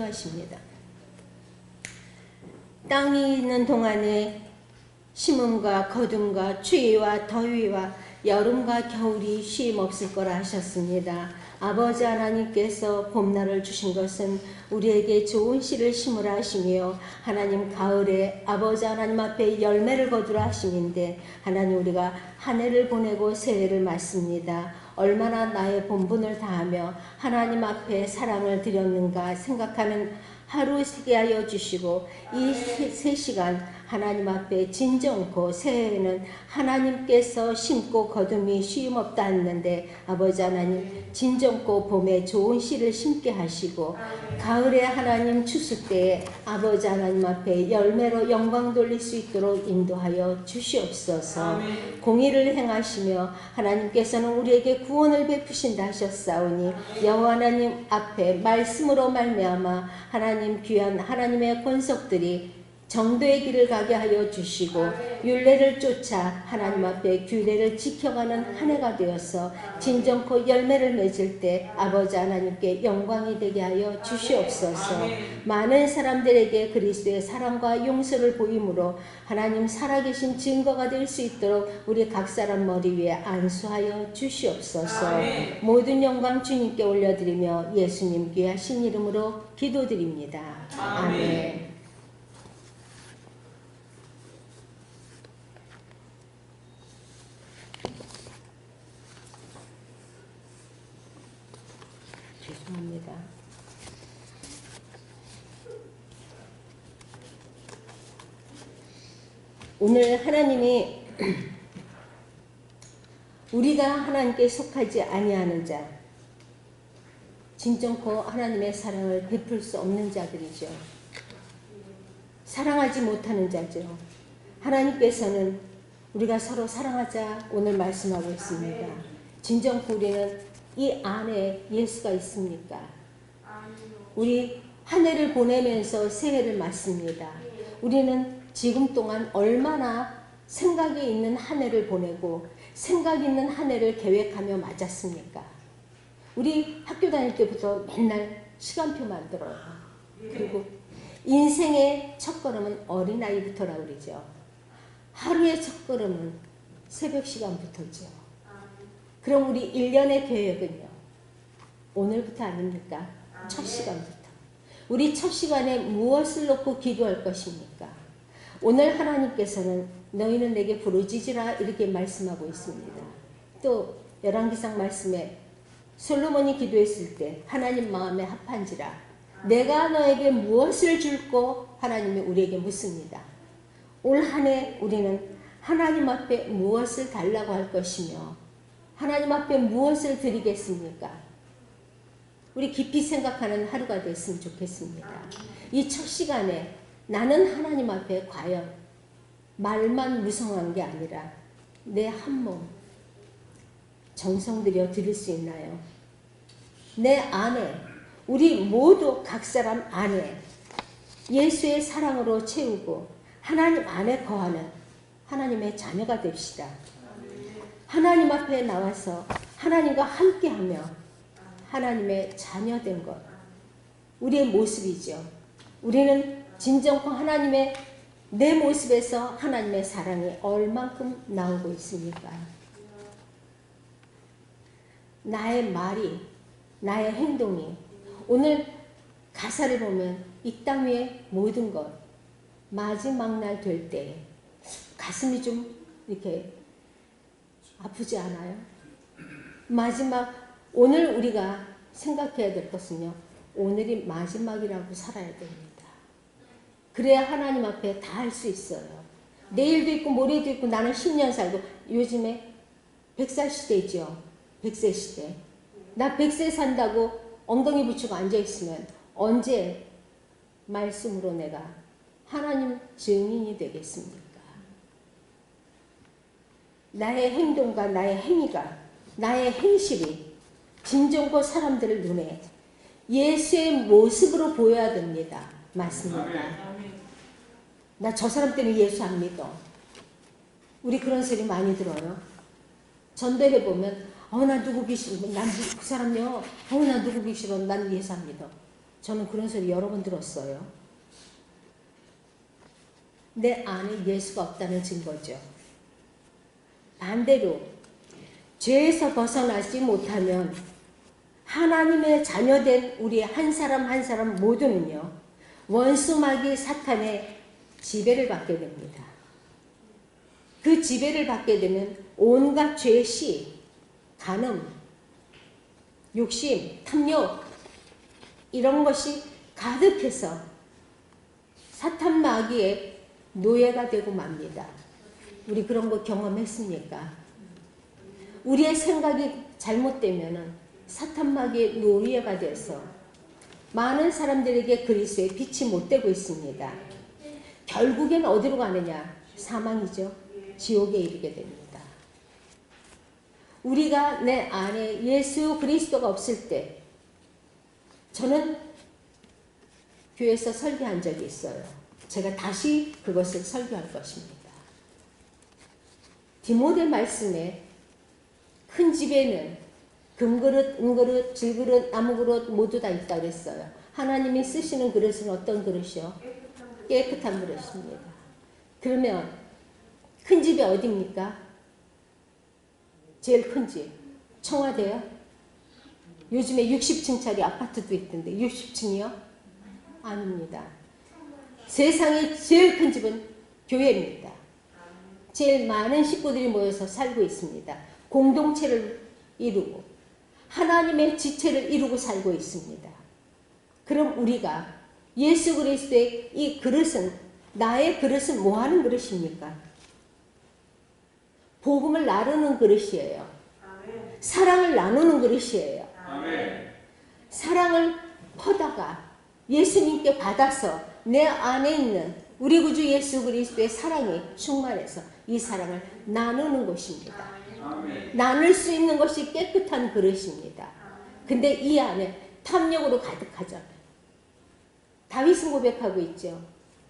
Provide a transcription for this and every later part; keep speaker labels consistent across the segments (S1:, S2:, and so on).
S1: 인도하십니다. 땅이 있는 동안에 심음과 거둠과 추위와 더위와 여름과 겨울이 쉼 없을 거라 하셨습니다. 아버지 하나님께서 봄날을 주신 것은 우리에게 좋은 씨를 심으라 하시며 하나님 가을에 아버지 하나님 앞에 열매를 거두라 하심인데 하나님 우리가 한 해를 보내고 새해를 맞습니다. 얼마나 나의 본분을 다하며 하나님 앞에 사랑을 드렸는가 생각하는 하루 되게 하여 주시고 이 3시간 하나님 앞에 진정코 새해에는 하나님께서 심고 거둠이 쉼없다 했는데 아버지 하나님 진정코 봄에 좋은 씨를 심게 하시고 가을에 하나님 추수 때에 아버지 하나님 앞에 열매로 영광 돌릴 수 있도록 인도하여 주시옵소서. 공의를 행하시며 하나님께서는 우리에게 구원을 베푸신다 하셨사오니 여호와 하나님 앞에 말씀으로 말미암아 하나님 귀한 하나님의 권속들이 정도의 길을 가게 하여 주시고 율례를 쫓아 하나님 앞에 규례를 지켜가는 한 해가 되어서 진정코 열매를 맺을 때 아버지 하나님께 영광이 되게 하여 주시옵소서. 많은 사람들에게 그리스도의 사랑과 용서를 보임으로 하나님 살아계신 증거가 될 수 있도록 우리 각 사람 머리 위에 안수하여 주시옵소서. 모든 영광 주님께 올려드리며 예수님 귀하신 이름으로 기도드립니다. 아멘. 죄송합니다. 오늘 하나님이 우리가 하나님께 속하지 아니하는 자, 진정코 하나님의 사랑을 베풀 수 없는 자들이죠. 사랑하지 못하는 자죠. 하나님께서는 우리가 서로 사랑하자 오늘 말씀하고 있습니다. 진정코 우리는 이 안에 예수가 있습니까? 우리 한 해를 보내면서 새해를 맞습니다. 우리는 지금 동안 얼마나 생각이 있는 한 해를 보내고 생각 있는 한 해를 계획하며 맞았습니까? 우리 학교 다닐 때부터 맨날 시간표 만들어요. 그리고 인생의 첫걸음은 어린아이부터라고 그러죠. 하루의 첫걸음은 새벽 시간부터죠. 그럼 우리 1년의 계획은요? 오늘부터 아닙니까? 첫 시간부터. 우리 첫 시간에 무엇을 놓고 기도할 것입니까? 오늘 하나님께서는 너희는 내게 부르짖으라 이렇게 말씀하고 있습니다. 또 열왕기상 말씀에 솔로몬이 기도했을 때 하나님 마음에 합한지라 내가 너에게 무엇을 줄고 하나님이 우리에게 묻습니다. 올 한 해 우리는 하나님 앞에 무엇을 달라고 할 것이며 하나님 앞에 무엇을 드리겠습니까? 우리 깊이 생각하는 하루가 됐으면 좋겠습니다. 이 첫 시간에 나는 하나님 앞에 과연 말만 무성한 게 아니라 내 한 몸 정성 들여 드릴 수 있나요? 내 안에 우리 모두 각 사람 안에 예수의 사랑으로 채우고 하나님 안에 거하는 하나님의 자녀가 됩시다. 하나님 앞에 나와서 하나님과 함께하며 하나님의 자녀된 것 우리의 모습이죠. 우리는 진정코 하나님의 내 모습에서 하나님의 사랑이 얼만큼 나오고 있습니까? 나의 말이 나의 행동이 오늘 가사를 보면 이 땅 위의 모든 것 마지막 날 될 때 가슴이 좀 이렇게 아프지 않아요? 마지막 오늘 우리가 생각해야 될 것은요. 오늘이 마지막이라고 살아야 됩니다. 그래야 하나님 앞에 다 할 수 있어요. 내일도 있고 모레도 있고 나는 10년 살고 요즘에 100살 시대죠. 100세 시대. 나 100세 산다고 엉덩이 붙이고 앉아있으면 언제 말씀으로 내가 하나님 증인이 되겠습니까? 나의 행동과 나의 행위가 나의 행실이 진정코 사람들을 눈에 예수의 모습으로 보여야 됩니다. 맞습니까? 나 저 사람 때문에 예수 안 믿어. 우리 그런 소리 많이 들어요. 전도해 보면 나 누구 귀 싫어. 난 그 사람요. 나 누구 귀 싫어. 난 예수 안 믿어. 저는 그런 소리 여러 번 들었어요. 내 안에 예수가 없다는 증거죠. 반대로 죄에서 벗어나지 못하면 하나님의 자녀된 우리 한 사람 한 사람 모두는요, 원수 마귀 사탄의 지배를 받게 됩니다. 그 지배를 받게 되면 온갖 죄의 씨, 간음, 욕심, 탐욕 이런 것이 가득해서 사탄 마귀의 노예가 되고 맙니다. 우리 그런 거 경험했습니까? 우리의 생각이 잘못되면은 사탄 마귀의 노예가 돼서 많은 사람들에게 그리스도의 빛이 못 되고 있습니다. 결국엔 어디로 가느냐? 사망이죠. 지옥에 이르게 됩니다. 우리가 내 안에 예수 그리스도가 없을 때, 저는 교회에서 설교한 적이 있어요. 제가 다시 그것을 설교할 것입니다. 디모데 말씀에 큰 집에는 금그릇, 은그릇, 질그릇, 나무그릇 모두 다 있다고 했어요. 하나님이 쓰시는 그릇은 어떤 그릇이요? 깨끗한 그릇입니다. 그러면 큰 집이 어디입니까? 제일 큰 집. 청와대요? 요즘에 60층짜리 아파트도 있던데 60층이요? 아닙니다. 세상에 제일 큰 집은 교회입니다. 제일 많은 식구들이 모여서 살고 있습니다. 공동체를 이루고 하나님의 지체를 이루고 살고 있습니다. 그럼 우리가 예수 그리스도의 이 그릇은, 나의 그릇은 뭐 하는 그릇입니까? 복음을 나누는 그릇이에요. 사랑을 나누는 그릇이에요. 사랑을 퍼다가 예수님께 받아서 내 안에 있는 우리 구주 예수 그리스도의 사랑이 충만해서 이 사랑을 나누는 것입니다. 나눌 수 있는 것이 깨끗한 그릇입니다. 근데 이 안에 탐욕으로 가득하잖아요. 다윗은 고백하고 있죠.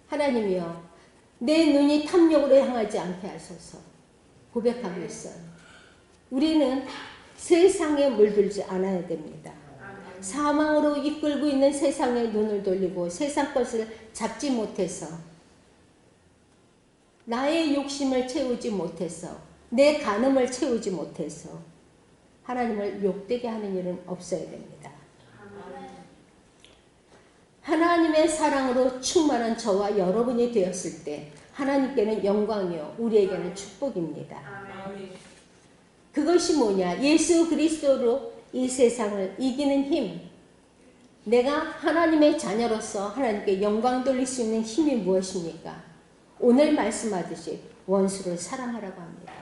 S1: 하나님이여, 내 눈이 탐욕으로 향하지 않게 하소서. 고백하고 있어요. 우리는 세상에 물들지 않아야 됩니다. 사망으로 이끌고 있는 세상에 눈을 돌리고 세상 것을 잡지 못해서, 나의 욕심을 채우지 못해서, 내 간음을 채우지 못해서 하나님을 욕되게 하는 일은 없어야 됩니다. 하나님의 사랑으로 충만한 저와 여러분이 되었을 때 하나님께는 영광이요 우리에게는 축복입니다. 그것이 뭐냐? 예수 그리스도로 이 세상을 이기는 힘. 내가 하나님의 자녀로서 하나님께 영광 돌릴 수 있는 힘이 무엇입니까? 오늘 말씀하듯이 원수를 사랑하라고 합니다.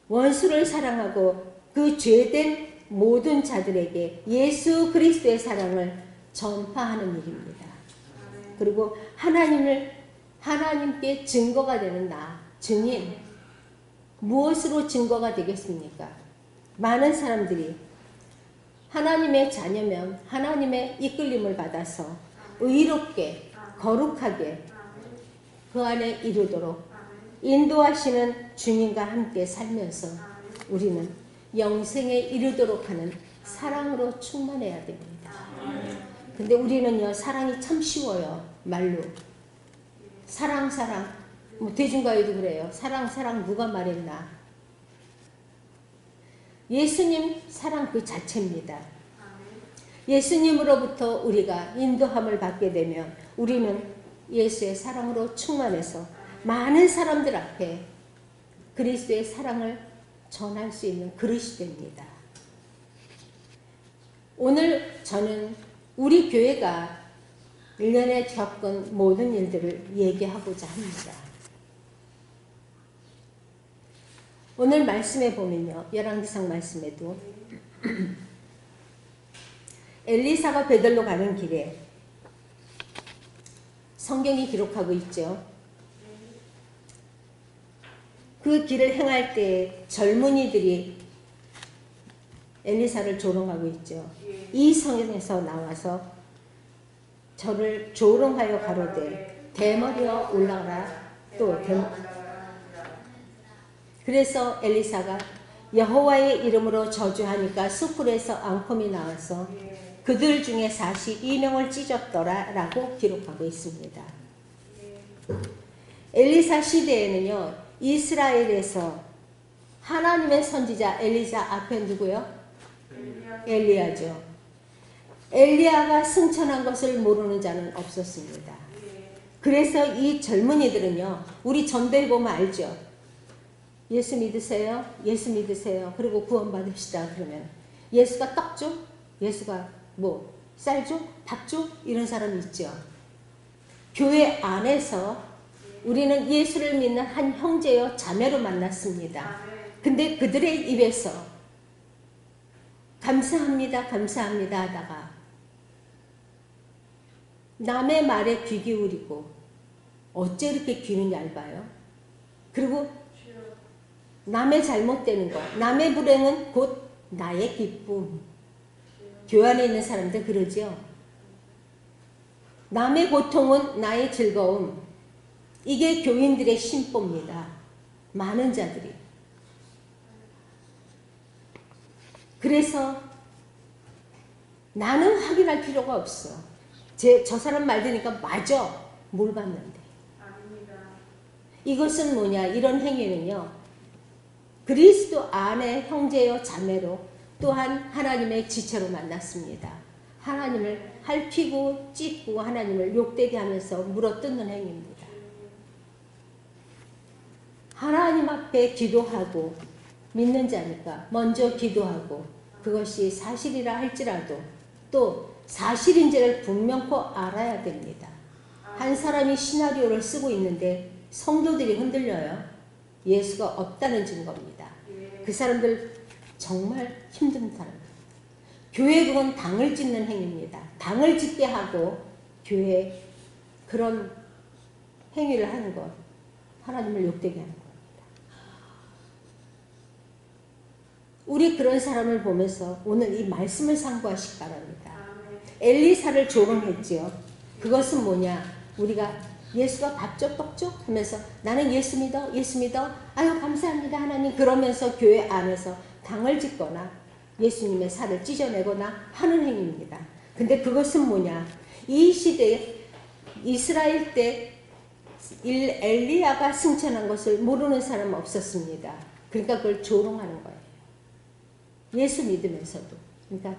S1: 원수를 사랑하고 그 죄된 모든 자들에게 예수 그리스도의 사랑을 전파하는 일입니다. 그리고 하나님께 증거가 되는 나, 증인. 무엇으로 증거가 되겠습니까? 많은 사람들이 하나님의 자녀면 하나님의 이끌림을 받아서 의롭게, 거룩하게 그 안에 이루도록 인도하시는 주님과 함께 살면서 우리는 영생에 이르도록 하는 사랑으로 충만해야 됩니다. 근데 우리는요, 사랑이 참 쉬워요. 말로. 사랑. 뭐 대중가요도 그래요. 사랑 누가 말했나. 예수님 사랑 그 자체입니다. 예수님으로부터 우리가 인도함을 받게 되면 우리는 예수의 사랑으로 충만해서 많은 사람들 앞에 그리스도의 사랑을 전할 수 있는 그릇이 됩니다. 오늘 저는 우리 교회가 1년에 겪은 모든 일들을 얘기하고자 합니다. 오늘 말씀에 보면요, 열왕기상 말씀에도 엘리사가 베들로 가는 길에 성경이 기록하고 있죠. 그 길을 행할 때 젊은이들이 엘리사를 조롱하고 있죠. 이 성에서 나와서 저를 조롱하여 가로되 대머리여 올라가라. 또 그래서 엘리사가 여호와의 이름으로 저주하니까 숯불에서 앙컴이 나와서 그들 중에 42명을 찢었더라 라고 기록하고 있습니다. 엘리사 시대에는요, 이스라엘에서 하나님의 선지자 엘리사 앞에 누구요? 엘리야죠. 엘리야가 승천한 것을 모르는 자는 없었습니다. 그래서 이 젊은이들은요, 우리 전도에 보면 알죠. 예수 믿으세요? 예수 믿으세요. 그리고 구원받읍시다. 그러면 예수가 떡 줘? 예수가 뭐 쌀 줘? 밥 줘? 이런 사람이 있죠. 교회 안에서 우리는 예수를 믿는 한 형제요 자매로 만났습니다. 근데 그들의 입에서 감사합니다, 감사합니다 하다가 남의 말에 귀 기울이고 어째 이렇게 귀는 얇아요? 그리고 남의 잘못되는 거, 남의 불행은 곧 나의 기쁨. 교회 안에 있는 사람들 그러죠. 남의 고통은 나의 즐거움. 이게 교인들의 심보입니다. 많은 자들이. 그래서 나는 확인할 필요가 없어. 저 사람 말 들으니까 맞아. 뭘 봤는데. 이것은 뭐냐? 이런 행위는요. 그리스도 안에 형제요 자매로 또한 하나님의 지체로 만났습니다. 하나님을 핥히고 찢고 하나님을 욕되게 하면서 물어뜯는 행위입니다. 하나님 앞에 기도하고 믿는 자니까 먼저 기도하고 그것이 사실이라 할지라도 또 사실인지를 분명코 알아야 됩니다. 한 사람이 시나리오를 쓰고 있는데 성도들이 흔들려요. 예수가 없다는 증거입니다. 그 사람들 정말 힘든 사람입니다. 교회 그건 당을 짓는 행위입니다. 당을 짓게 하고 교회에 그런 행위를 하는 것, 하나님을 욕되게 하는 겁니다. 우리 그런 사람을 보면서 오늘 이 말씀을 상고하시기 바랍니다. 엘리사를 조롱했지요. 그것은 뭐냐? 우리가 예수가 밥 줘, 떡 줘? 하면서 나는 예수 믿어, 예수 믿어. 아유 감사합니다 하나님. 그러면서 교회 안에서 당을 짓거나 예수님의 살을 찢어내거나 하는 행위입니다. 근데 그것은 뭐냐? 이 시대에 이스라엘 때 엘리야가 승천한 것을 모르는 사람은 없었습니다. 그러니까 그걸 조롱하는 거예요. 예수 믿으면서도. 그러니까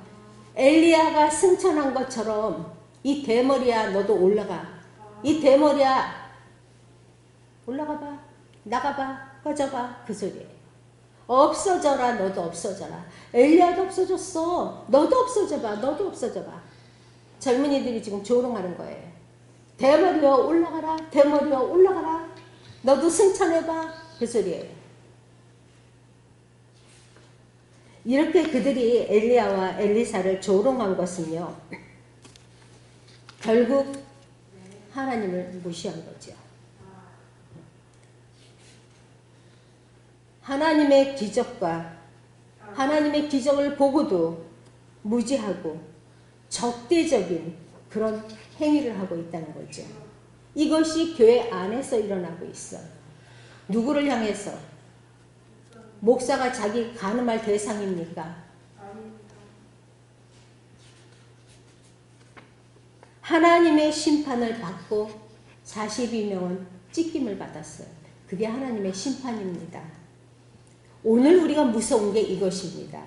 S1: 엘리야가 승천한 것처럼 이 대머리야 너도 올라가. 이 대머리야 올라가봐. 나가봐. 꺼져봐. 그 소리예요. 없어져라. 너도 없어져라. 엘리야도 없어졌어. 너도 없어져봐. 너도 없어져봐. 젊은이들이 지금 조롱하는 거예요. 대머리여 올라가라. 대머리여 올라가라. 너도 승천해봐. 그 소리예요. 이렇게 그들이 엘리야와 엘리사를 조롱한 것은요. 결국 하나님을 무시한 거죠. 하나님의 기적과 하나님의 기적을 보고도 무지하고 적대적인 그런 행위를 하고 있다는 거죠. 이것이 교회 안에서 일어나고 있어요. 누구를 향해서? 목사가 자기 가늠할 대상입니까? 하나님의 심판을 받고 42명은 찢김을 받았어요. 그게 하나님의 심판입니다. 오늘 우리가 무서운 게 이것입니다.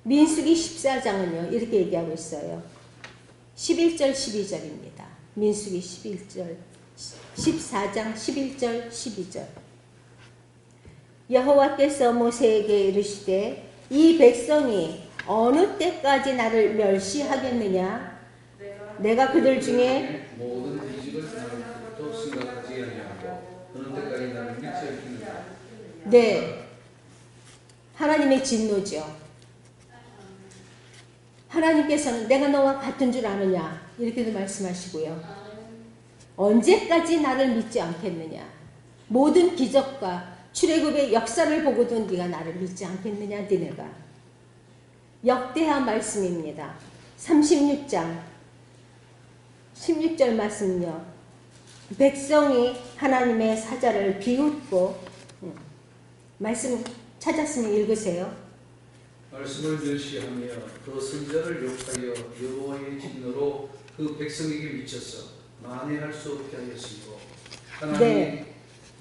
S1: 민수기 14장은요. 이렇게 얘기하고 있어요. 11절 12절입니다. 민수기 14장 11절 12절. 여호와께서 모세에게 이르시되 이 백성이 어느 때까지 나를 멸시하겠느냐? 내가 그들 중에
S2: 모든 지식을 사람으로부터 생각하지 아니하고 어느 때까지 나를 믿지 않겠느냐?
S1: 네, 하나님의 진노죠. 하나님께서는 내가 너와 같은 줄 아느냐? 이렇게도 말씀하시고요. 언제까지 나를 믿지 않겠느냐? 모든 기적과 출애굽의 역사를 보고도 네가 나를 믿지 않겠느냐? 너네가. 역대하 말씀입니다. 36장 16절 말씀은요. 백성이 하나님의 사자를 비웃고 말씀 찾았으면 읽으세요.
S2: 말씀을 멸시하며 그 선자를 욕하여 여호와의 진노로 그 백성에게 미쳐서 만회할 수 없게 하였으므로 하나님
S1: 네,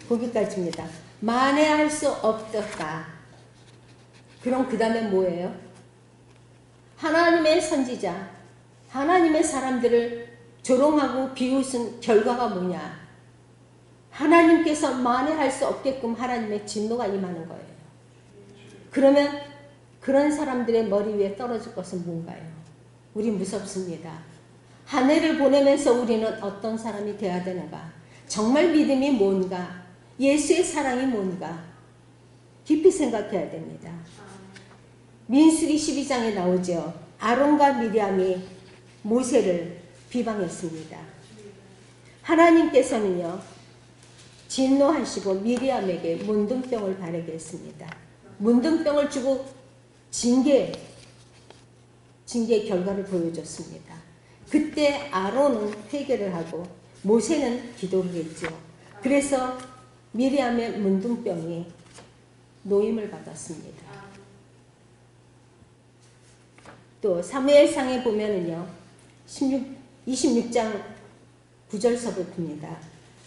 S1: 거기까지입니다. 만회할 수 없었다. 그럼 그 다음에 뭐예요? 하나님의 선지자, 하나님의 사람들을 조롱하고 비웃은 결과가 뭐냐? 하나님께서 만회할 수 없게끔 하나님의 진노가 임하는 거예요. 그러면 그런 사람들의 머리 위에 떨어질 것은 뭔가요? 우리 무섭습니다. 한 해를 보내면서 우리는 어떤 사람이 되어야 되는가? 정말 믿음이 뭔가? 예수의 사랑이 뭔가? 깊이 생각해야 됩니다. 민수기 12장에 나오죠. 아론과 미리암이 모세를 비방했습니다. 하나님께서는요, 진노하시고 미리암에게 문둥병을 바르게 했습니다. 문둥병을 주고 징계의 결과를 보여줬습니다. 그때 아론은 회개를 하고 모세는 기도를 했죠. 그래서 미리암의 문둥병이 노임을 받았습니다. 또 사무엘상에 보면은요, 26장 9절서부터입니다.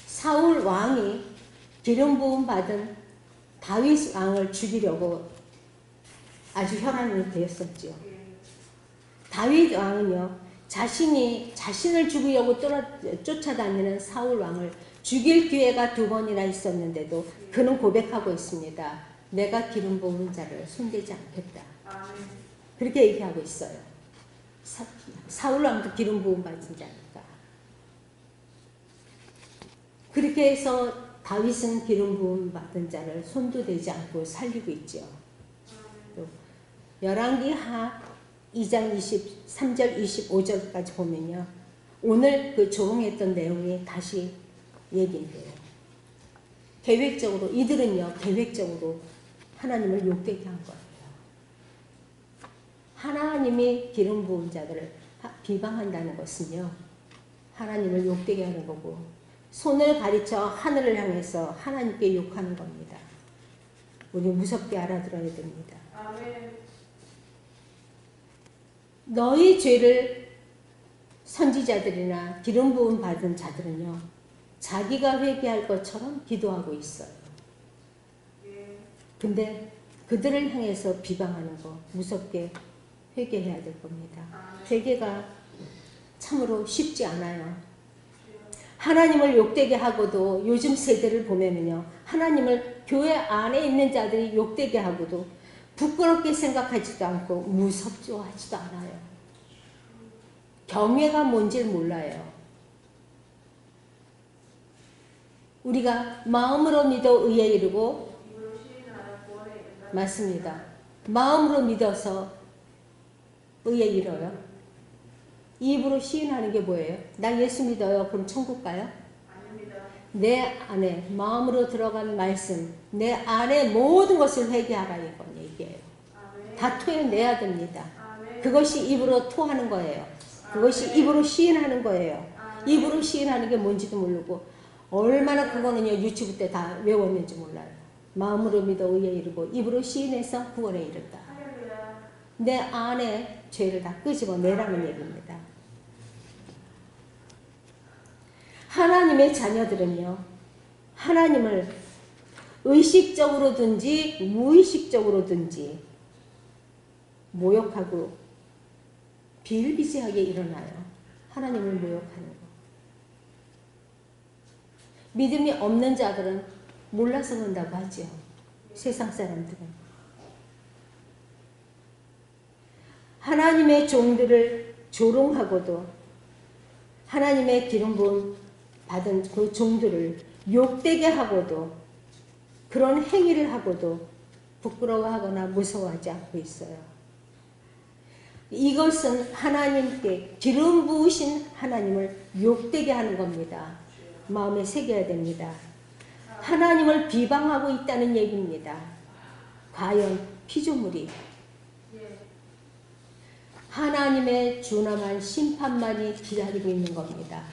S1: 사울 왕이 기름 부음 받은 다윗 왕을 죽이려고 아주 혈안이 되었었죠. 다윗 왕은요, 자신을 죽이려고 쫓아다니는 사울 왕을 죽일 기회가 2번이나 있었는데도 그는 고백하고 있습니다. 내가 기름 부은 자를 손대지 않겠다. 그렇게 얘기하고 있어요. 사울 왕도 기름 부음 받은 자니까. 그렇게 해서 다윗은 기름 부음 받은 자를 손도 대지 않고 살리고 있죠. 또 열왕기하 2장 23절 25절까지 보면요, 오늘 그 조롱했던 내용이 다시 얘기돼요. 이들은요 계획적으로 하나님을 욕되게 한 거예요. 하나님이 기름 부은 자들을 비방한다는 것은요, 하나님을 욕되게 하는 거고, 손을 가리쳐 하늘을 향해서 하나님께 욕하는 겁니다. 우리 무섭게 알아들어야 됩니다.
S3: 아멘.
S1: 너희 죄를 선지자들이나 기름 부음 받은 자들은요, 자기가 회개할 것처럼 기도하고 있어요. 근데 그들을 향해서 비방하는 거 무섭게 회개해야 될 겁니다. 회개가 참으로 쉽지 않아요. 하나님을 욕되게 하고도, 요즘 세대를 보면은요, 하나님을 교회 안에 있는 자들이 욕되게 하고도 부끄럽게 생각하지도 않고 무섭지도 않아요. 경외가 뭔지 몰라요. 우리가 마음으로 믿어 의에 이르고, 맞습니다. 마음으로 믿어서 의에 이뤄요. 입으로 시인하는 게 뭐예요? 나 예수 믿어요. 그럼 천국 가요?
S3: 아닙니다.
S1: 내 안에 마음으로 들어간 말씀, 내 안에 모든 것을 회개하라, 이건 얘기예요. 다 토해내야 됩니다. 그것이 입으로 토하는 거예요. 그것이 입으로 시인하는 거예요. 입으로 시인하는 게 뭔지도 모르고, 얼마나 그거는요, 유치부 때 다 외웠는지 몰라요. 마음으로 믿어 의에 이르고 입으로 시인해서 구원에 이른다. 내 안에 죄를 다 끄집어내라는 얘기입니다. 하나님의 자녀들은요, 하나님을 의식적으로든지 무의식적으로든지 모욕하고 비일비재하게 일어나요. 하나님을 모욕하는 거. 믿음이 없는 자들은 몰라서 그런다고 하죠. 세상 사람들은. 하나님의 종들을 조롱하고도, 하나님의 기름 부음 받은 그 종들을 욕되게 하고도, 그런 행위를 하고도 부끄러워하거나 무서워하지 않고 있어요. 이것은 하나님께 기름 부으신 하나님을 욕되게 하는 겁니다. 마음에 새겨야 됩니다. 하나님을 비방하고 있다는 얘기입니다. 과연 피조물이 하나님의 준엄한 심판만이 기다리고 있는 겁니다.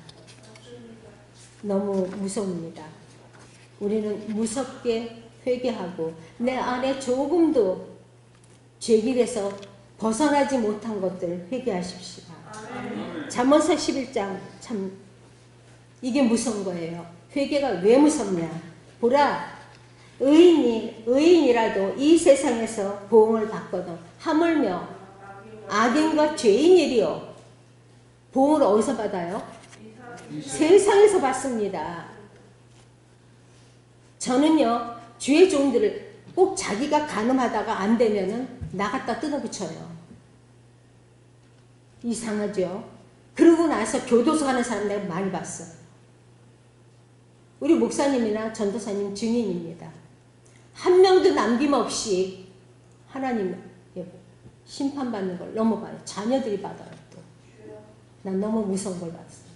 S1: 너무 무섭습니다. 우리는 무섭게 회개하고 내 안에 조금도 죄길에서 벗어나지 못한 것들 회개하십시오. 잠언서 11장 참 이게 무서운 거예요. 회개가 왜 무섭냐? 보라, 의인이라도 이 세상에서 보응을 받거든 하물며 악인과 죄인이리요. 보응을 어디서 받아요? 세상에서 받습니다. 저는요, 주의 종들을 꼭 자기가 간음하다가 안 되면은 나갔다 뜯어붙여요. 이상하죠? 그러고 나서 교도소 가는 사람 내가 많이 봤어. 우리 목사님이나 전도사님 증인입니다. 한 명도 남김없이 하나님 심판받는 걸 넘어가요. 자녀들이 받아요. 또. 난 너무 무서운 걸 봤어.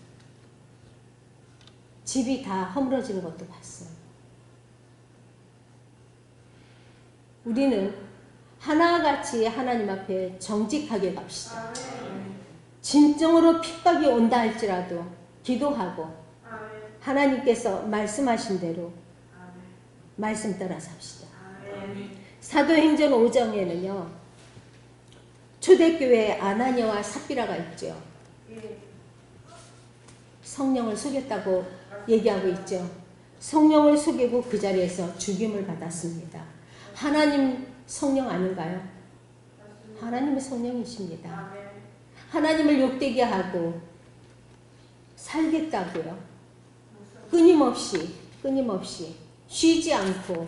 S1: 집이 다 허물어지는 것도 봤어요. 우리는 하나같이 하나님 앞에 정직하게 갑시다. 진정으로 핍박이 온다 할지라도 기도하고 하나님께서 말씀하신 대로 말씀 따라 삽시다. 사도행전 5장에는요. 초대교회에 아나니아와 삽비라가 있죠. 성령을 속였다고 얘기하고 있죠. 성령을 속이고 그 자리에서 죽임을 받았습니다. 하나님 성령 아닌가요? 하나님의 성령이십니다. 하나님을 욕되게 하고 살겠다고요. 끊임없이 쉬지 않고.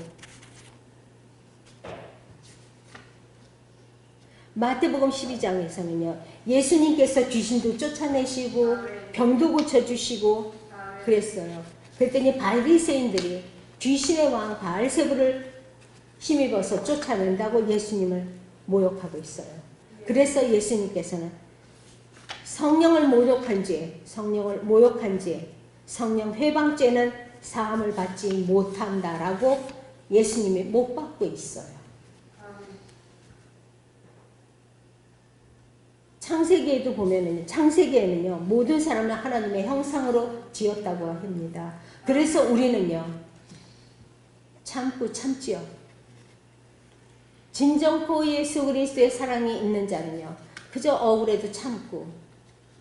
S1: 마태복음 12장에서는요. 예수님께서 귀신도 쫓아내시고 병도 고쳐주시고 그랬어요. 그랬더니 바리새인들이 귀신의 왕 바알세불을 힘입어서 쫓아낸다고 예수님을 모욕하고 있어요. 그래서 예수님께서는 성령을 모욕한 죄, 성령 회방죄는 사함을 받지 못한다라고 예수님이 못 받고 있어요. 창세기에도 보면은 창세기에는요 모든 사람을 하나님의 형상으로 지었다고 합니다. 그래서 우리는요 참지요. 진정코 예수 그리스도의 사랑이 있는 자는요 그저 억울해도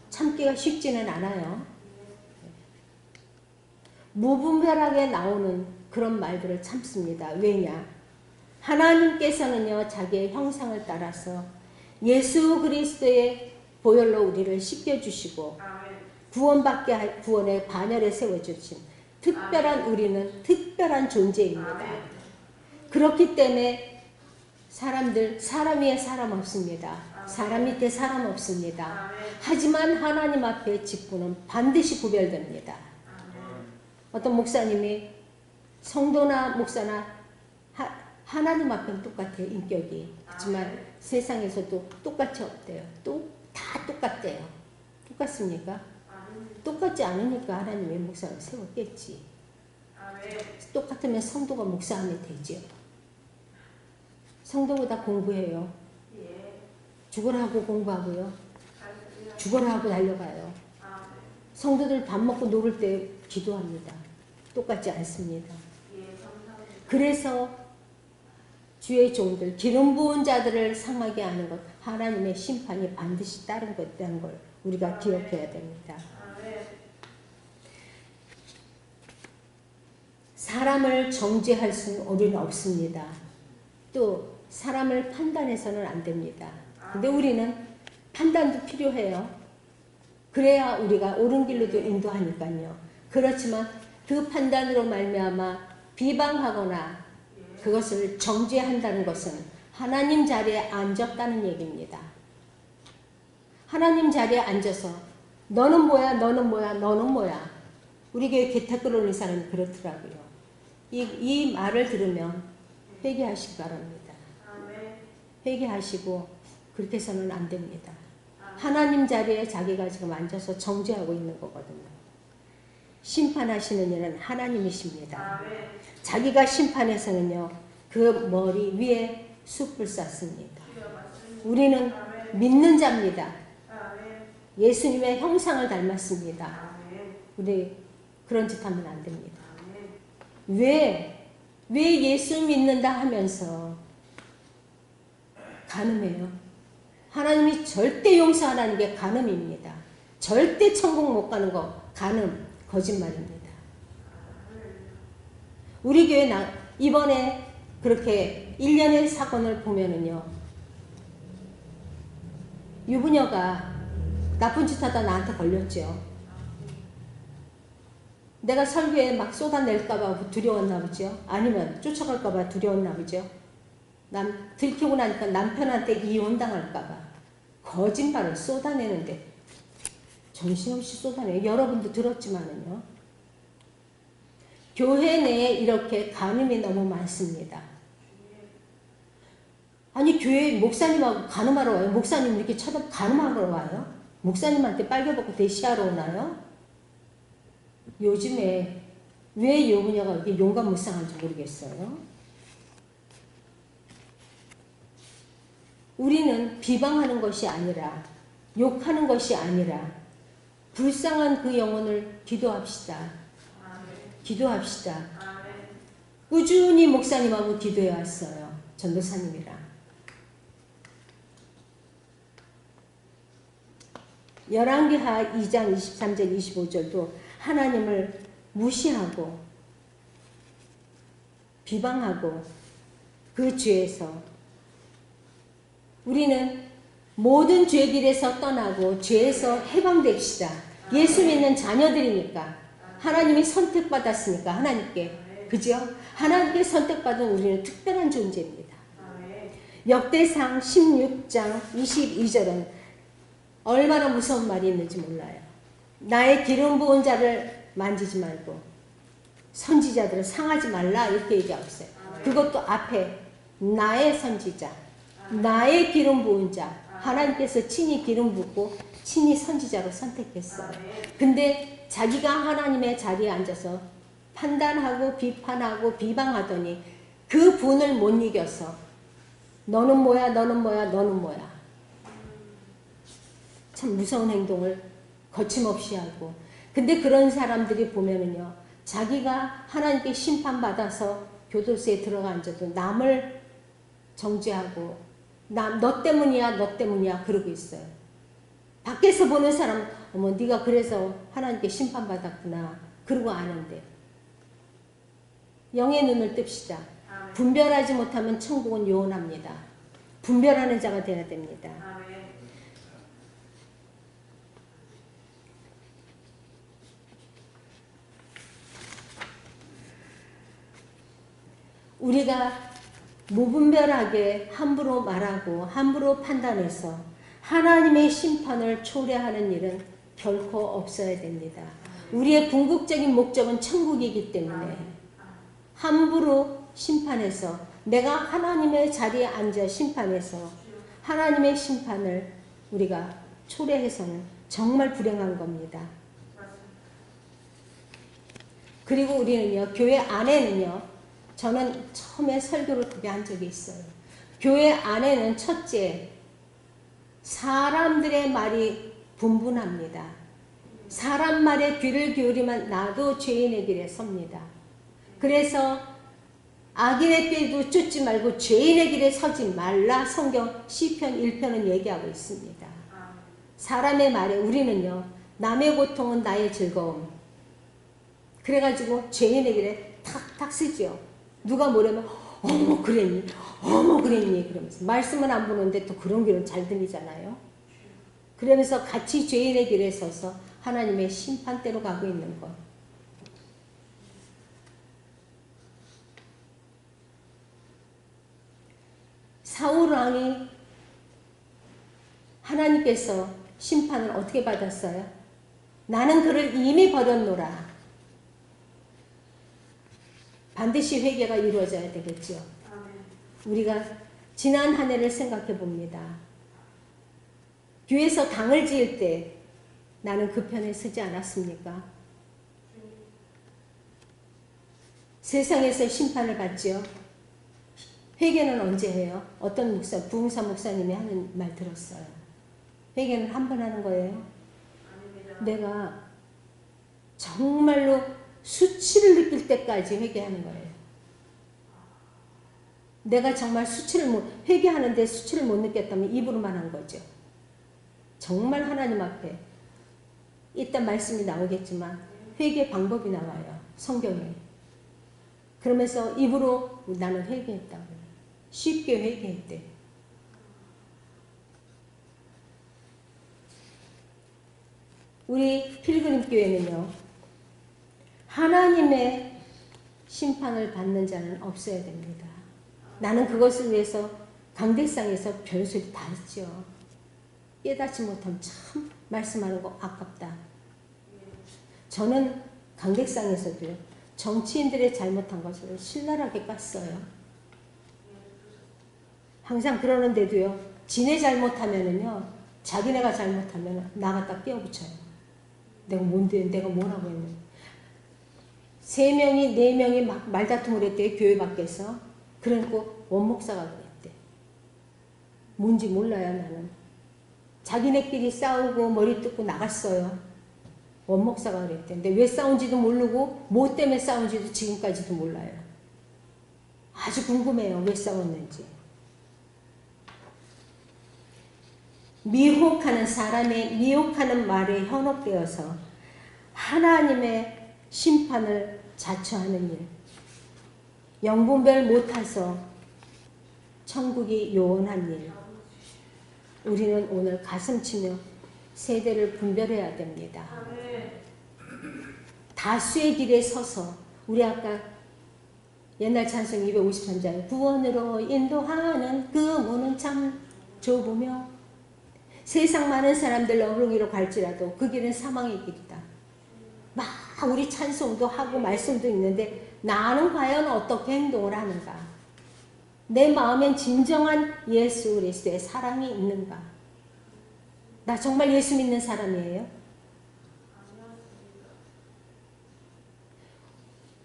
S1: 참기가 쉽지는 않아요. 무분별하게 나오는 그런 말들을 참습니다. 왜냐? 하나님께서는요 자기의 형상을 따라서 예수 그리스도의 보혈로 우리를 씻겨주시고 구원의 반열에 세워주신 우리는 특별한 존재입니다. 그렇기 때문에 사람 위에 사람 없습니다. 사람 밑에 사람 없습니다. 하지만 하나님 앞에 직분은 반드시 구별됩니다. 어떤 목사님이 성도나 목사나 하나님 앞에는 똑같아요. 인격이. 하지만 세상에서도 똑같이 없대요. 다 똑같대요. 똑같습니까? 똑같지 않으니까 하나님의 목사를 세웠겠지. 똑같으면 성도가 목사하면 되죠. 성도보다 공부해요. 죽으라고 공부하고요. 죽으라고 달려가요. 성도들 밥 먹고 놀을 때 기도합니다. 똑같지 않습니다. 그래서 주의 종들, 기름 부은 자들을 상하게 하는 것, 하나님의 심판이 반드시 따른 것이라는 걸 우리가 기억해야 됩니다. 사람을 정죄할 수는 우리는 없습니다. 또 사람을 판단해서는 안 됩니다. 근데 우리는 판단도 필요해요. 그래야 우리가 옳은 길로도 인도하니까요. 그렇지만 그 판단으로 말미암아 비방하거나 그것을 정죄한다는 것은 하나님 자리에 앉았다는 얘기입니다. 하나님 자리에 앉아서 너는 뭐야, 너는 뭐야, 너는 뭐야. 우리 교회 개탁을 올린 사람이 그렇더라고요. 이 말을 들으면 회개하시기 바랍니다. 회개하시고 그렇게 해서는 안 됩니다. 하나님 자리에 자기가 지금 앉아서 정죄하고 있는 거거든요. 심판하시는 이는 하나님이십니다. 자기가 심판해서는요 그 머리 위에 숯불 쐈습니다. 우리는 믿는 자입니다. 예수님의 형상을 닮았습니다. 우리 그런 짓 하면 안 됩니다. 왜 예수 믿는다 하면서 간음해요. 하나님이 절대 용서하라는 게 간음입니다. 절대 천국 못 가는 거 간음, 거짓말입니다. 우리 교회 이번에 그렇게 1년의 사건을 보면은요, 유부녀가 나쁜 짓 하다 나한테 걸렸죠. 내가 설교에 막 쏟아낼까봐 두려웠나 보죠. 아니면 쫓아갈까봐 두려웠나 보죠. 들키고 나니까 남편한테 이혼당할까봐 거짓말을 쏟아내는데 정신없이 쏟아내요. 여러분도 들었지만은요. 교회 내에 이렇게 간음이 너무 많습니다. 아니 교회 목사님하고 간음하러 와요? 목사님 이렇게 간음하러 와요? 목사님한테 빨개벗고 대시하러 오나요? 요즘에 왜 유부녀가 이렇게 용감무쌍한지 모르겠어요. 우리는 비방하는 것이 아니라 욕하는 것이 아니라 불쌍한 그 영혼을 기도합시다. 기도합시다. 꾸준히 목사님하고 기도해 왔어요. 전도사님이랑. 열왕기하 2장 23절 25절도 하나님을 무시하고 비방하고 그 죄에서 우리는 모든 죄길에서 떠나고 죄에서 해방됩시다. 예수 믿는 자녀들이니까 하나님이 선택받았으니까 하나님께 그죠? 하나님께 선택받은 우리는 특별한 존재입니다. 역대상 16장 22절은 얼마나 무서운 말이 있는지 몰라요. 나의 기름 부은 자를 만지지 말고 선지자들을 상하지 말라 이렇게 얘기하고 있어요. 그것도 앞에 나의 선지자, 나의 기름 부은 자, 하나님께서 친히 기름 붓고 친히 선지자로 선택했어요. 근데 자기가 하나님의 자리에 앉아서 판단하고 비판하고 비방하더니 그 분을 못 이겨서 너는 뭐야 너는 뭐야 너는 뭐야 참 무서운 행동을 거침없이 하고 근데 그런 사람들이 보면은요 자기가 하나님께 심판받아서 교도소에 들어가 앉아도 남을 정죄하고 너 때문이야 너 때문이야 그러고 있어요. 밖에서 보는 사람 어머 네가 그래서 하나님께 심판받았구나 그러고 아는데 영의 눈을 뜹시다. 분별하지 못하면 천국은 요원합니다. 분별하는 자가 되어야 됩니다. 우리가 무분별하게 함부로 말하고 함부로 판단해서 하나님의 심판을 초래하는 일은 결코 없어야 됩니다. 우리의 궁극적인 목적은 천국이기 때문에 함부로 심판해서 내가 하나님의 자리에 앉아 심판해서 하나님의 심판을 우리가 초래해서는 정말 불행한 겁니다. 그리고 우리는요 교회 안에는요 저는 처음에 설교를 그게 한 적이 있어요. 교회 안에는 첫째, 사람들의 말이 분분합니다. 사람 말에 귀를 기울이면 나도 죄인의 길에 섭니다. 그래서 악인의 길도 쫓지 말고 죄인의 길에 서지 말라 성경 시편 1편은 얘기하고 있습니다. 사람의 말에 우리는요 남의 고통은 나의 즐거움 그래가지고 죄인의 길에 탁탁 쓰죠. 누가 뭐라면 어머 그랬니? 어머 그랬니? 그러면서 말씀은 안 보는데 또 그런 길은 잘 들리잖아요. 그러면서 같이 죄인의 길에 서서 하나님의 심판대로 가고 있는 것. 사울 왕이 하나님께서 심판을 어떻게 받았어요? 나는 그를 이미 버렸노라. 반드시 회개가 이루어져야 되겠죠. 우리가 지난 한 해를 생각해 봅니다. 교회에서 당을 지을 때 나는 그 편에 서지 않았습니까? 세상에서 심판을 받죠. 회개는 언제 해요? 어떤 부흥사 목사님이 하는 말 들었어요. 회개는 한 번 하는 거예요. 내가 정말로 수치를 느낄 때까지 회개하는 거예요. 내가 정말 회개하는데 수치를 못 느꼈다면 입으로만 한 거죠. 정말 하나님 앞에 이따 말씀이 나오겠지만 회개 방법이 나와요. 성경에. 그러면서 입으로 나는 회개했다고. 쉽게 회개했대. 우리 필그림 교회는요. 하나님의 심판을 받는 자는 없어야 됩니다. 나는 그것을 위해서 강대상에서 별소리 다 했죠. 깨닫지 못하면 참 말씀하는 거 아깝다. 저는 강대상에서도요. 정치인들의 잘못한 것을 신랄하게 깠어요. 항상 그러는데도요. 지네 잘못하면은요. 자기네가 잘못하면 나 갖다 끼워붙여요. 내가 뭔데 내가 뭐라고 했는데. 3명이 4명이 막 말다툼을 했대. 교회 밖에서. 그러고 원목사가 그랬대. 뭔지 몰라요 나는. 자기네끼리 싸우고 머리 뜯고 나갔어요. 원목사가 그랬대. 근데 왜 싸운지도 모르고 뭐 때문에 싸운지도 지금까지도 몰라요. 아주 궁금해요. 왜 싸웠는지. 미혹하는 사람의 미혹하는 말에 현혹되어서 하나님의 심판을 자처하는 일. 영분별 못해서 천국이 요원한 일. 우리는 오늘 가슴치며 세대를 분별해야 됩니다. 다수의 길에 서서 우리 아까 옛날 찬송 253장 구원으로 인도하는 그 문은 참 좁으며 세상 많은 사람들 어루기로 갈지라도 그 길은 사망의 길이다. 막 우리 찬송도 하고 말씀도 있는데 나는 과연 어떻게 행동을 하는가? 내 마음엔 진정한 예수 그리스도의 사랑이 있는가? 나 정말 예수 믿는 사람이에요?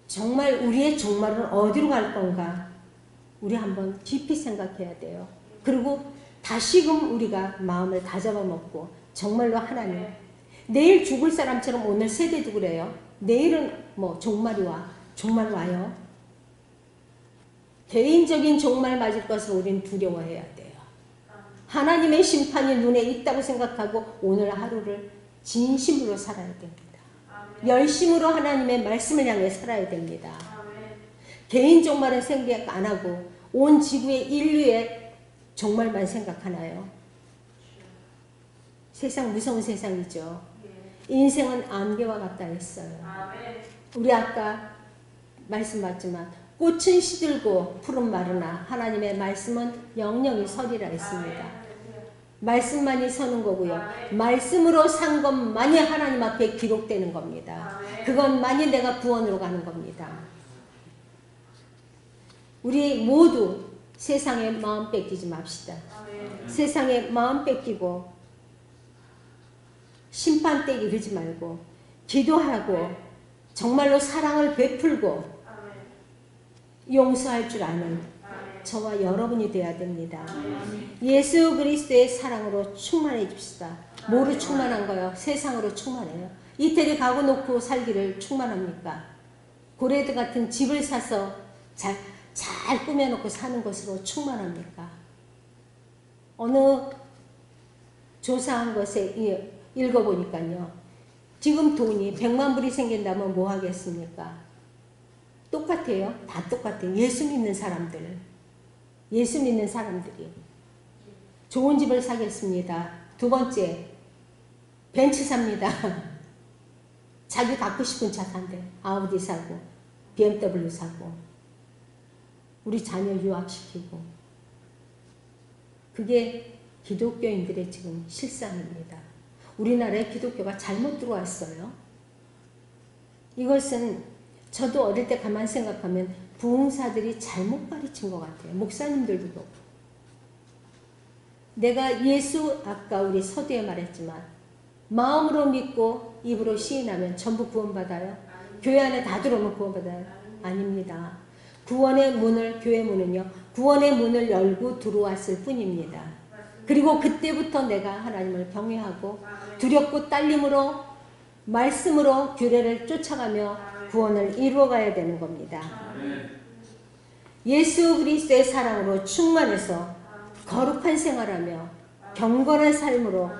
S1: 정말 우리의 종말은 어디로 갈 건가? 우리 한번 깊이 생각해야 돼요. 그리고 다시금 우리가 마음을 다잡아먹고 정말로 하나님 내일 죽을 사람처럼 오늘 세대도 그래요. 내일은 뭐 종말 와요. 개인적인 종말 맞을 것을 우리는 두려워해야 돼요. 하나님의 심판이 눈에 있다고 생각하고 오늘 하루를 진심으로 살아야 됩니다. 열심으로 하나님의 말씀을 향해 살아야 됩니다. 개인 종말은 생각 안 하고 온 지구의 인류의 종말만 생각하나요? 세상 무서운 세상이죠. 인생은 안개와 같다 했어요. 우리 아까 말씀 봤지만 꽃은 시들고 푸른 마르나 하나님의 말씀은 영영이 서리라 했습니다. 말씀만이 서는 거고요. 말씀으로 산 것만이 하나님 앞에 기록되는 겁니다. 그것만이 내가 구원으로 가는 겁니다. 우리 모두 세상에 마음 뺏기지 맙시다. 세상에 마음 뺏기고 심판대기 이르지 말고 기도하고 정말로 사랑을 베풀고 용서할 줄 아는 저와 여러분이 되어야 됩니다. 예수 그리스도의 사랑으로 충만해 줍시다. 뭐로 충만한 거요? 세상으로 충만해요. 이태리 가구 놓고 살기를 충만합니까? 고레드 같은 집을 사서 잘 꾸며놓고 사는 것으로 충만합니까? 어느 조사한 것에 읽어보니까요. 지금 돈이 100만 불이 생긴다면 뭐 하겠습니까? 똑같아요. 다 똑같아요. 예수 믿는 사람들. 예수 믿는 사람들이. 좋은 집을 사겠습니다. 두 번째, 벤츠 삽니다. 자기 갖고 싶은 차 산대. 아우디 사고, BMW 사고, 우리 자녀 유학시키고. 그게 기독교인들의 지금 실상입니다. 우리나라에 기독교가 잘못 들어왔어요. 이것은 저도 어릴 때 가만 생각하면 부흥사들이 잘못 가르친 것 같아요. 목사님들도 그렇고. 내가 예수 아까 우리 서두에 말했지만 마음으로 믿고 입으로 시인하면 전부 구원받아요? 교회 안에 다 들어오면 구원받아요? 아닙니다. 구원의 문을 교회 문은요. 구원의 문을 열고 들어왔을 뿐입니다. 그리고 그때부터 내가 하나님을 경외하고 두렵고 떨림으로 말씀으로 규례를 쫓아가며 구원을 이루어가야 되는 겁니다. 예수 그리스도의 사랑으로 충만해서 거룩한 생활하며 경건한 삶으로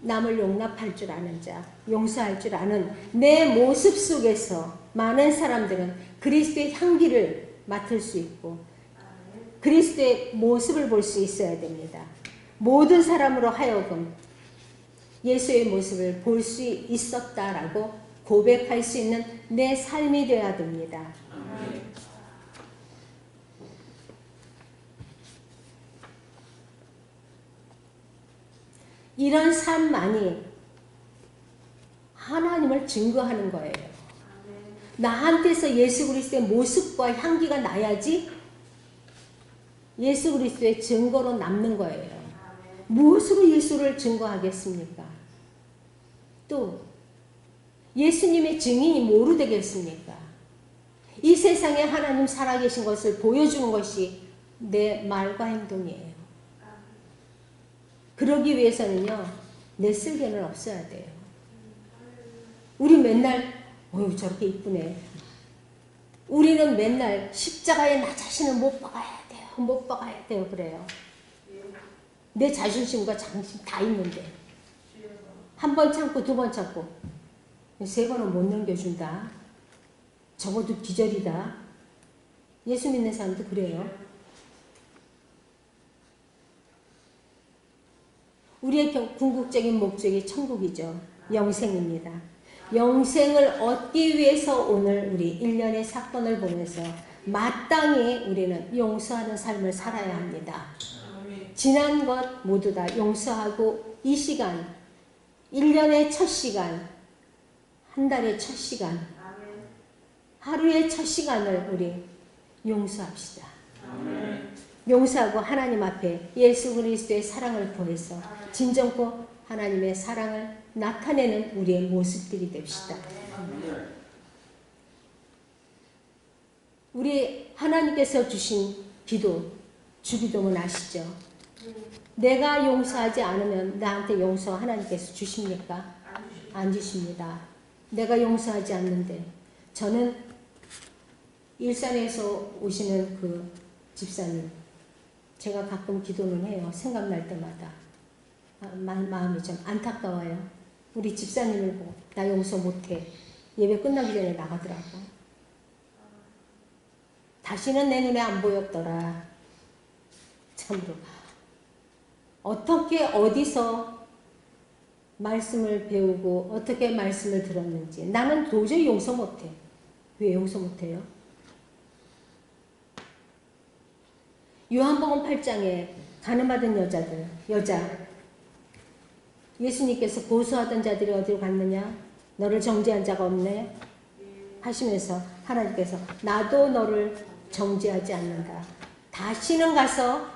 S1: 남을 용납할 줄 아는 자, 용서할 줄 아는 내 모습 속에서 많은 사람들은 그리스도의 향기를 맡을 수 있고 그리스도의 모습을 볼 수 있어야 됩니다. 모든 사람으로 하여금 예수의 모습을 볼 수 있었다라고 고백할 수 있는 내 삶이 되어야 됩니다. 이런 삶만이 하나님을 증거하는 거예요. 나한테서 예수 그리스도의 모습과 향기가 나야지 예수 그리스도의 증거로 남는 거예요. 무엇으로 예수를 증거하겠습니까? 또 예수님의 증인이 뭐로 되겠습니까? 이 세상에 하나님 살아계신 것을 보여주는 것이 내 말과 행동이에요. 그러기 위해서는요, 내 쓸개는 없어야 돼요. 우리 맨날, 어휴, 저렇게 이쁘네. 우리는 맨날 십자가에 나 자신을 못 박아야 돼요. 못 박아야 돼요. 그래요. 내 자존심과 장심 다 있는데. 한 번 참고, 두 번 참고, 세 번은 못 넘겨준다. 적어도 기절이다. 예수 믿는 사람도 그래요. 우리의 궁극적인 목적이 천국이죠. 영생입니다. 영생을 얻기 위해서 오늘 우리 일련의 사건을 보면서 마땅히 우리는 용서하는 삶을 살아야 합니다. 지난 것 모두 다 용서하고 이 시간, 1년의 첫 시간, 한 달의 첫 시간, 하루의 첫 시간을 우리 용서합시다. 용서하고 하나님 앞에 예수 그리스도의 사랑을 구해서 진정코 하나님의 사랑을 나타내는 우리의 모습들이 됩시다. 우리 하나님께서 주신 기도, 주기도문 아시죠? 내가 용서하지 않으면 나한테 용서 하나님께서 주십니까? 안 주십니다. 내가 용서하지 않는데 저는 일산에서 오시는 그 집사님 제가 가끔 기도는 해요. 생각날 때마다. 마음이 좀 안타까워요. 우리 집사님을 보고 나 용서 못해. 예배 끝나기 전에 나가더라고. 다시는 내 눈에 안 보였더라. 참으로. 어떻게 어디서 말씀을 배우고 어떻게 말씀을 들었는지 나는 도저히 용서 못해. 왜 용서 못해요? 요한복음 8장에 간음받은 여자 예수님께서 고소하던 자들이 어디로 갔느냐? 너를 정죄한 자가 없네? 하시면서 하나님께서 나도 너를 정죄하지 않는다. 다시는 가서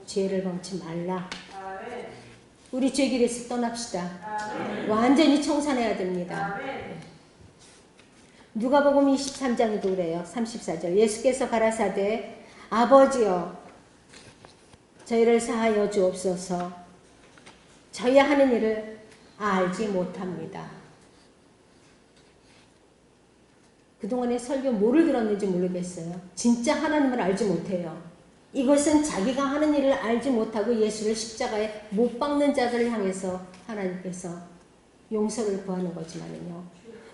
S1: 죄를 범치 말라. 우리 죄길에서 떠납시다. 완전히 청산해야 됩니다. 누가복음 23장에도 그래요. 34절 예수께서 가라사대 아버지여 저희를 사하여 주옵소서. 저희 하는 일을 알지 못합니다. 그동안에 설교 뭐를 들었는지 모르겠어요. 진짜 하나님을 알지 못해요. 이것은 자기가 하는 일을 알지 못하고 예수를 십자가에 못 박는 자들을 향해서 하나님께서 용서를 구하는 거지만요.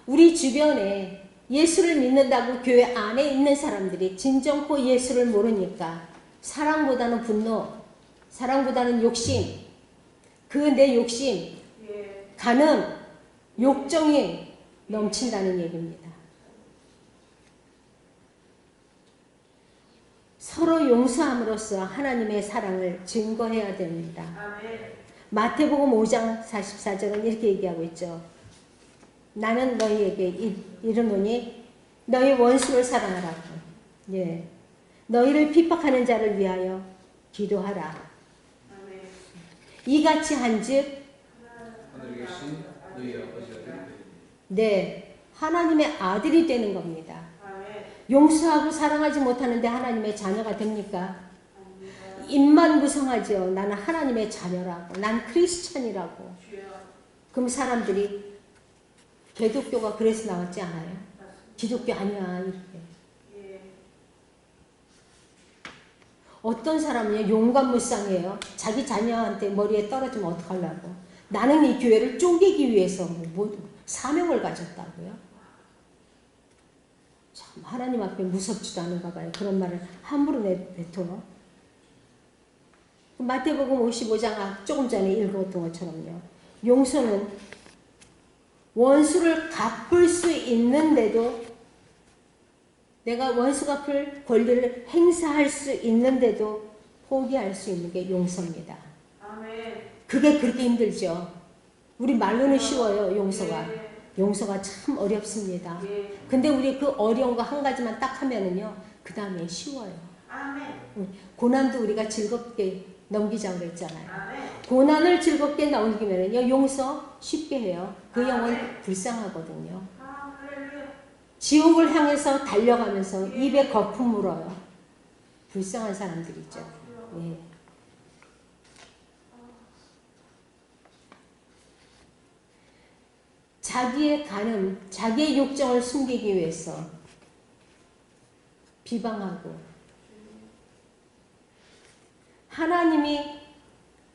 S1: 우리 주변에 예수를 믿는다고 교회 안에 있는 사람들이 진정코 예수를 모르니까 사랑보다는 분노, 사랑보다는 욕심, 그 내 욕심, 간음, 욕정이 넘친다는 얘기입니다. 서로 용서함으로써 하나님의 사랑을 증거해야 됩니다. 마태복음 5장 44절은 이렇게 얘기하고 있죠. 나는 너희에게 이르노니 너희 원수를 사랑하라고. 예. 너희를 핍박하는 자를 위하여 기도하라. 이같이 한즉
S2: 하늘에 계신 너희 아버지가 되리라.
S1: 네, 하나님의 아들이 되는 겁니다. 용서하고 사랑하지 못하는데 하나님의 자녀가 됩니까? 입만 무성하죠. 나는 하나님의 자녀라고. 난 크리스천이라고. 그럼 사람들이 기독교가 그래서 나왔지 않아요? 기독교 아니야 이렇게. 어떤 사람은요, 용감무쌍이에요. 자기 자녀한테 머리에 떨어지면 어떡하려고. 나는 이 교회를 쪼개기 위해서 사명을 가졌다고요. 참 하나님 앞에 무섭지도 않은가 봐요. 그런 말을 함부로 내뱉어. 마태복음 55장 조금 전에 읽었던 것처럼요. 용서는 원수를 갚을 수 있는데도, 내가 원수 갚을 권리를 행사할 수 있는데도 포기할 수 있는 게 용서입니다. 그게 그렇게 힘들죠. 우리 말로는 쉬워요, 용서가. 용서가 참 어렵습니다. 근데 우리 그 어려운 거 한 가지만 딱 하면은요, 그 다음에 쉬워요. 고난도 우리가 즐겁게 넘기자고 그랬잖아요. 고난을 즐겁게 넘기면은요, 용서 쉽게 해요. 그 영혼 불쌍하거든요. 지옥을 향해서 달려가면서 입에 거품 물어요. 불쌍한 사람들이죠. 예. 자기의 간음, 자기의 욕정을 숨기기 위해서 비방하고, 하나님이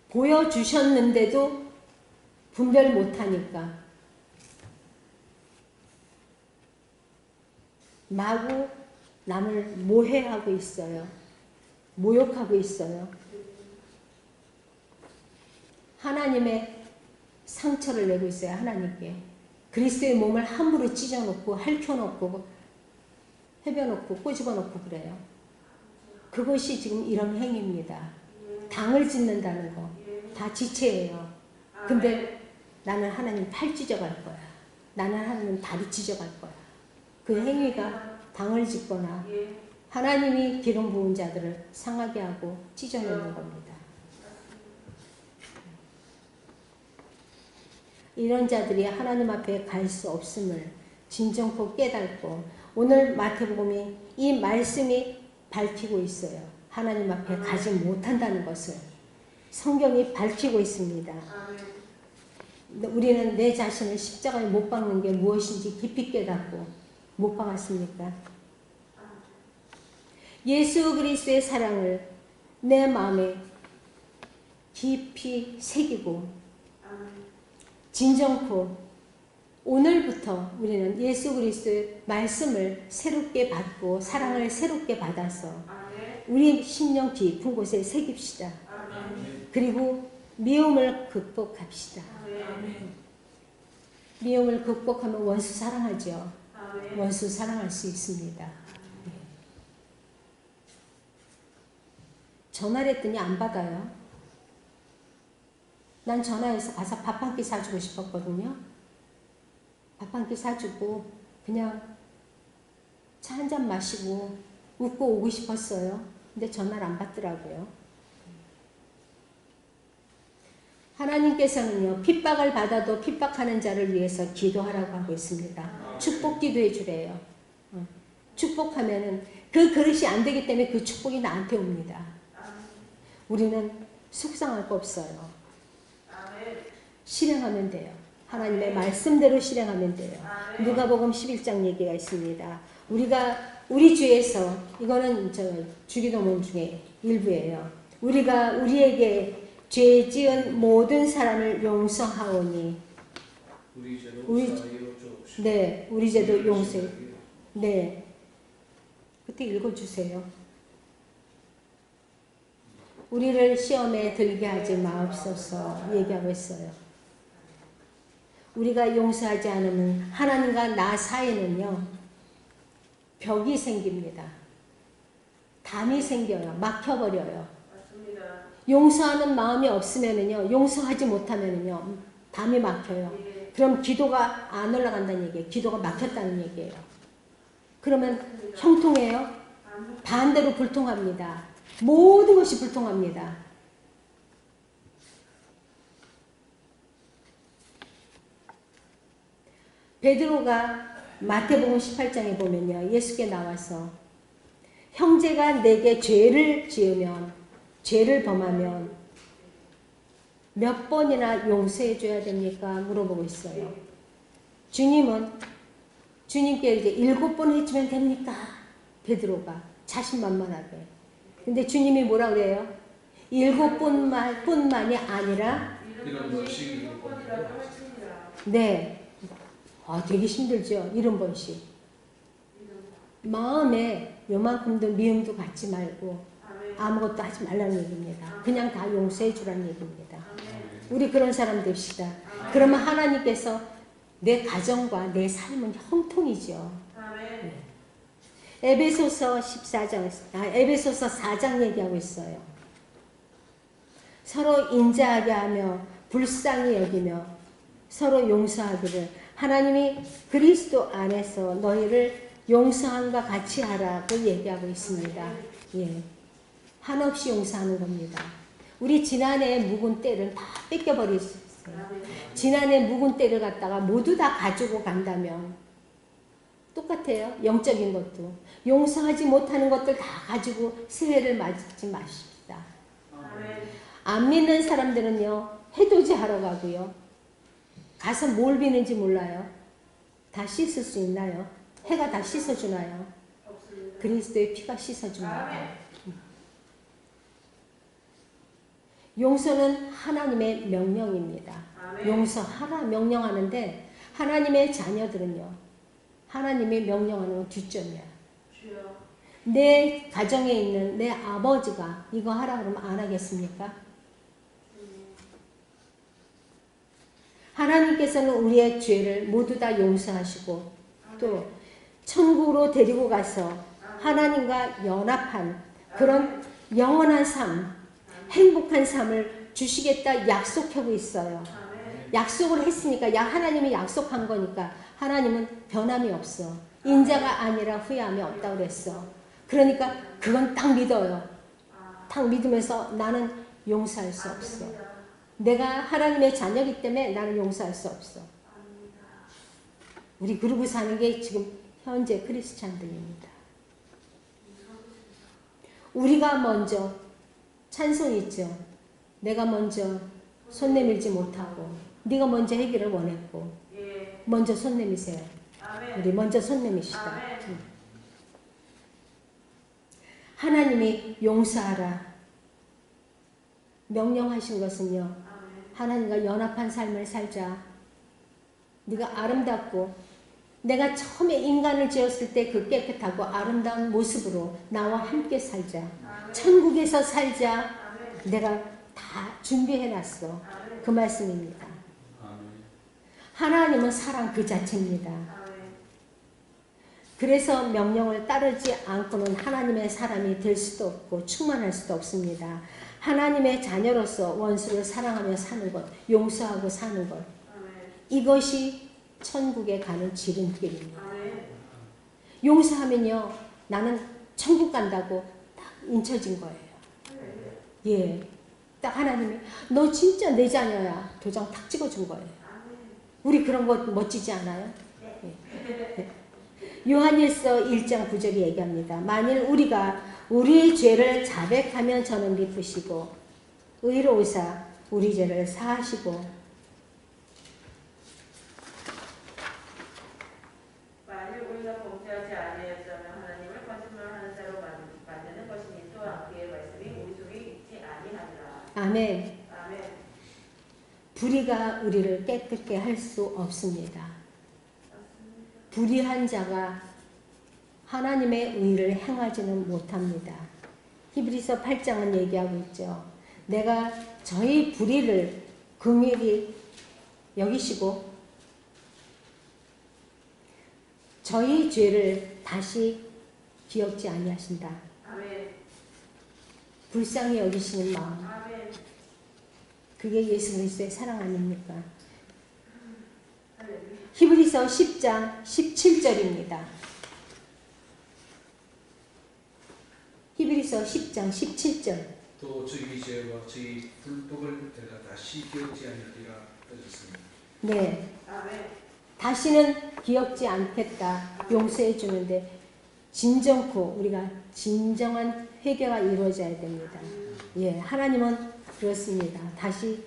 S1: 보여주셨는데도 분별 못하니까 마구 남을 모해하고 있어요. 모욕하고 있어요. 하나님의 상처를 내고 있어요. 하나님께. 그리스도의 몸을 함부로 찢어놓고 핥혀놓고 해벼놓고 꼬집어놓고 그래요. 그것이 지금 이런 행위입니다. 당을 짓는다는 거 다 지체예요. 근데 나는 하나님 팔 찢어갈 거야. 나는 하나님 다리 찢어갈 거야. 그 행위가 당을 짓거나 하나님이 기름 부은 자들을 상하게 하고 찢어내는 겁니다. 이런 자들이 하나님 앞에 갈 수 없음을 진정코 깨닫고, 오늘 마태복음이 이 말씀이 밝히고 있어요. 하나님 앞에 가지 못한다는 것을 성경이 밝히고 있습니다. 우리는 내 자신을 십자가에 못 박는 게 무엇인지 깊이 깨닫고 못 박았습니까? 예수 그리스도의 사랑을 내 마음에 깊이 새기고 진정코 오늘부터 우리는 예수 그리스도의 말씀을 새롭게 받고 사랑을 새롭게 받아서 우리 심령 깊은 곳에 새깁시다. 그리고 미움을 극복합시다. 미움을 극복하면 원수 사랑하죠. 원수 사랑할 수 있습니다. 전화를 했더니 안 받아요. 난 전화해서 가서 밥 한 끼 사주고 싶었거든요. 밥 한 끼 사주고 그냥 차 한 잔 마시고 웃고 오고 싶었어요. 근데 전화를 안 받더라고요. 하나님께서는요, 핍박을 받아도 핍박하는 자를 위해서 기도하라고 하고 있습니다. 축복 기도해 주래요. 축복하면은 그 그릇이 안 되기 때문에 그 축복이 나한테 옵니다. 우리는 속상할 거 없어요. 실행하면 돼요. 하나님의 말씀대로 실행하면 돼요. 누가복음 11장 얘기가 있습니다. 우리 주에서, 이거는 주기도문 중에 일부예요. 우리가 우리에게 죄 지은 모든 사람을 용서하오니, 우리 죄도 용서해. 네, 그때 읽어주세요. 우리를 시험에 들게 하지 마옵소서 얘기하고 있어요. 우리가 용서하지 않으면 하나님과 나 사이는요, 벽이 생깁니다. 담이 생겨요. 막혀버려요. 용서하는 마음이 없으면은요, 용서하지 못하면은요, 담이 막혀요. 그럼 기도가 안 올라간다는 얘기예요. 기도가 막혔다는 얘기예요. 그러면 형통해요? 반대로 불통합니다. 모든 것이 불통합니다. 베드로가 마태복음 18장에 보면요, 예수께 나와서 형제가 내게 죄를 지으면, 죄를 범하면 몇 번이나 용서해 줘야 됩니까? 물어보고 있어요. 주님은 주님께 이제 7번 해주면 됩니까? 베드로가 자신만만하게. 근데 주님이 뭐라 그래요? 7뿐만이 아니라
S2: 이런 것이 일곱번이라도
S1: 네. 되게 힘들죠. 70번씩. 마음에 요만큼도 미움도 갖지 말고 아무것도 하지 말라는 얘기입니다. 그냥 다 용서해 주라는 얘기입니다. 우리 그런 사람 됩시다. 그러면 하나님께서 내 가정과 내 삶은 형통이죠. 네. 에베소서 4장 얘기하고 있어요. 서로 인자하게 하며 불쌍히 여기며 서로 용서하기를 하나님이 그리스도 안에서 너희를 용서함과 같이 하라고 얘기하고 있습니다. 예. 한없이 용서하는 겁니다. 우리 지난해 묵은 때를 다 뺏겨버릴 수 있어요. 지난해 묵은 때를 갖다가 모두 다 가지고 간다면 똑같아요. 영적인 것도. 용서하지 못하는 것들 다 가지고 새해를 맞지 마십시다. 안 믿는 사람들은요. 해돋이 하러 가고요. 가서 뭘 비는지 몰라요. 다 씻을 수 있나요? 해가 다 씻어주나요? 그리스도의 피가 씻어줍니다. 용서는 하나님의 명령입니다. 용서하라 명령하는데 하나님의 자녀들은요. 하나님의 명령하는 건 뒷점이야. 내 가정에 있는 내 아버지가 이거 하라 그러면 안 하겠습니까? 하나님께서는 우리의 죄를 모두 다 용서하시고 또 천국으로 데리고 가서 하나님과 연합한 그런 영원한 삶, 행복한 삶을 주시겠다 약속하고 있어요. 약속을 했으니까 하나님이 약속한 거니까 하나님은 변함이 없어. 인자가 아니라 후회함이 없다고 그랬어. 그러니까 그건 딱 믿어요. 딱 믿으면서 나는 용서할 수 없어. 내가 하나님의 자녀이기 때문에 나는 용서할 수 없어. 우리 그러고 사는 게 지금 현재 크리스찬들입니다. 우리가 먼저 찬송 있죠. 내가 먼저 손 내밀지 못하고 네가 먼저 하기를 원했고 먼저 손 내미세요. 우리 먼저 손 내미시다. 하나님이 용서하라 명령하신 것은요. 하나님과 연합한 삶을 살자. 네가 아름답고 내가 처음에 인간을 지었을 때 그 깨끗하고 아름다운 모습으로 나와 함께 살자. 천국에서 살자. 내가 다 준비해놨어. 그 말씀입니다. 하나님은 사랑 그 자체입니다. 그래서 명령을 따르지 않고는 하나님의 사람이 될 수도 없고 충만할 수도 없습니다. 하나님의 자녀로서 원수를 사랑하며 사는 것, 용서하고 사는 것. 이것이 천국에 가는 지름길입니다. 용서하면요. 나는 천국 간다고 딱 인쳐진 거예요. 예. 딱 하나님이 너 진짜 내 자녀야. 도장 탁 찍어준 거예요. 우리 그런 거 멋지지 않아요? 예. 요한일서 1장 9절이 얘기합니다. 만일 우리가 우리 죄를 자백하면 저는 미쁘시고 의로우사 우리 죄를 사하시고
S3: 만일 우리가 범죄하지 아니하였다면 하나님을 거짓말하는 자로 만드는 것이니 또한 그의 말씀이 우리 속에 있지 아니하리라.
S1: 아멘.
S3: 아멘.
S1: 불의가 우리를 깨끗게 할 수 없습니다. 불의한 자가 하나님의 의를 행하지는 못합니다. 히브리서 8장은 얘기하고 있죠. 내가 저희 불의를 긍휼히 여기시고 저희 죄를 다시 기억지 아니하신다.
S3: 아멘.
S1: 불쌍히 여기시는 마음.
S3: 아멘.
S1: 그게 예수 그리스도의 사랑 아닙니까? 히브리서 10장 17절입니다. 히브리서 10장 17절.
S2: 또 저희 죄와 저희 불법을 내가 다시 기억지 않으리라 하셨습니다.
S1: 네.
S3: 아멘.
S1: 다시는 기억지 않겠다. 용서해 주는데 진정코 우리가 진정한 회개가 이루어져야 됩니다. 예, 하나님은 그렇습니다. 다시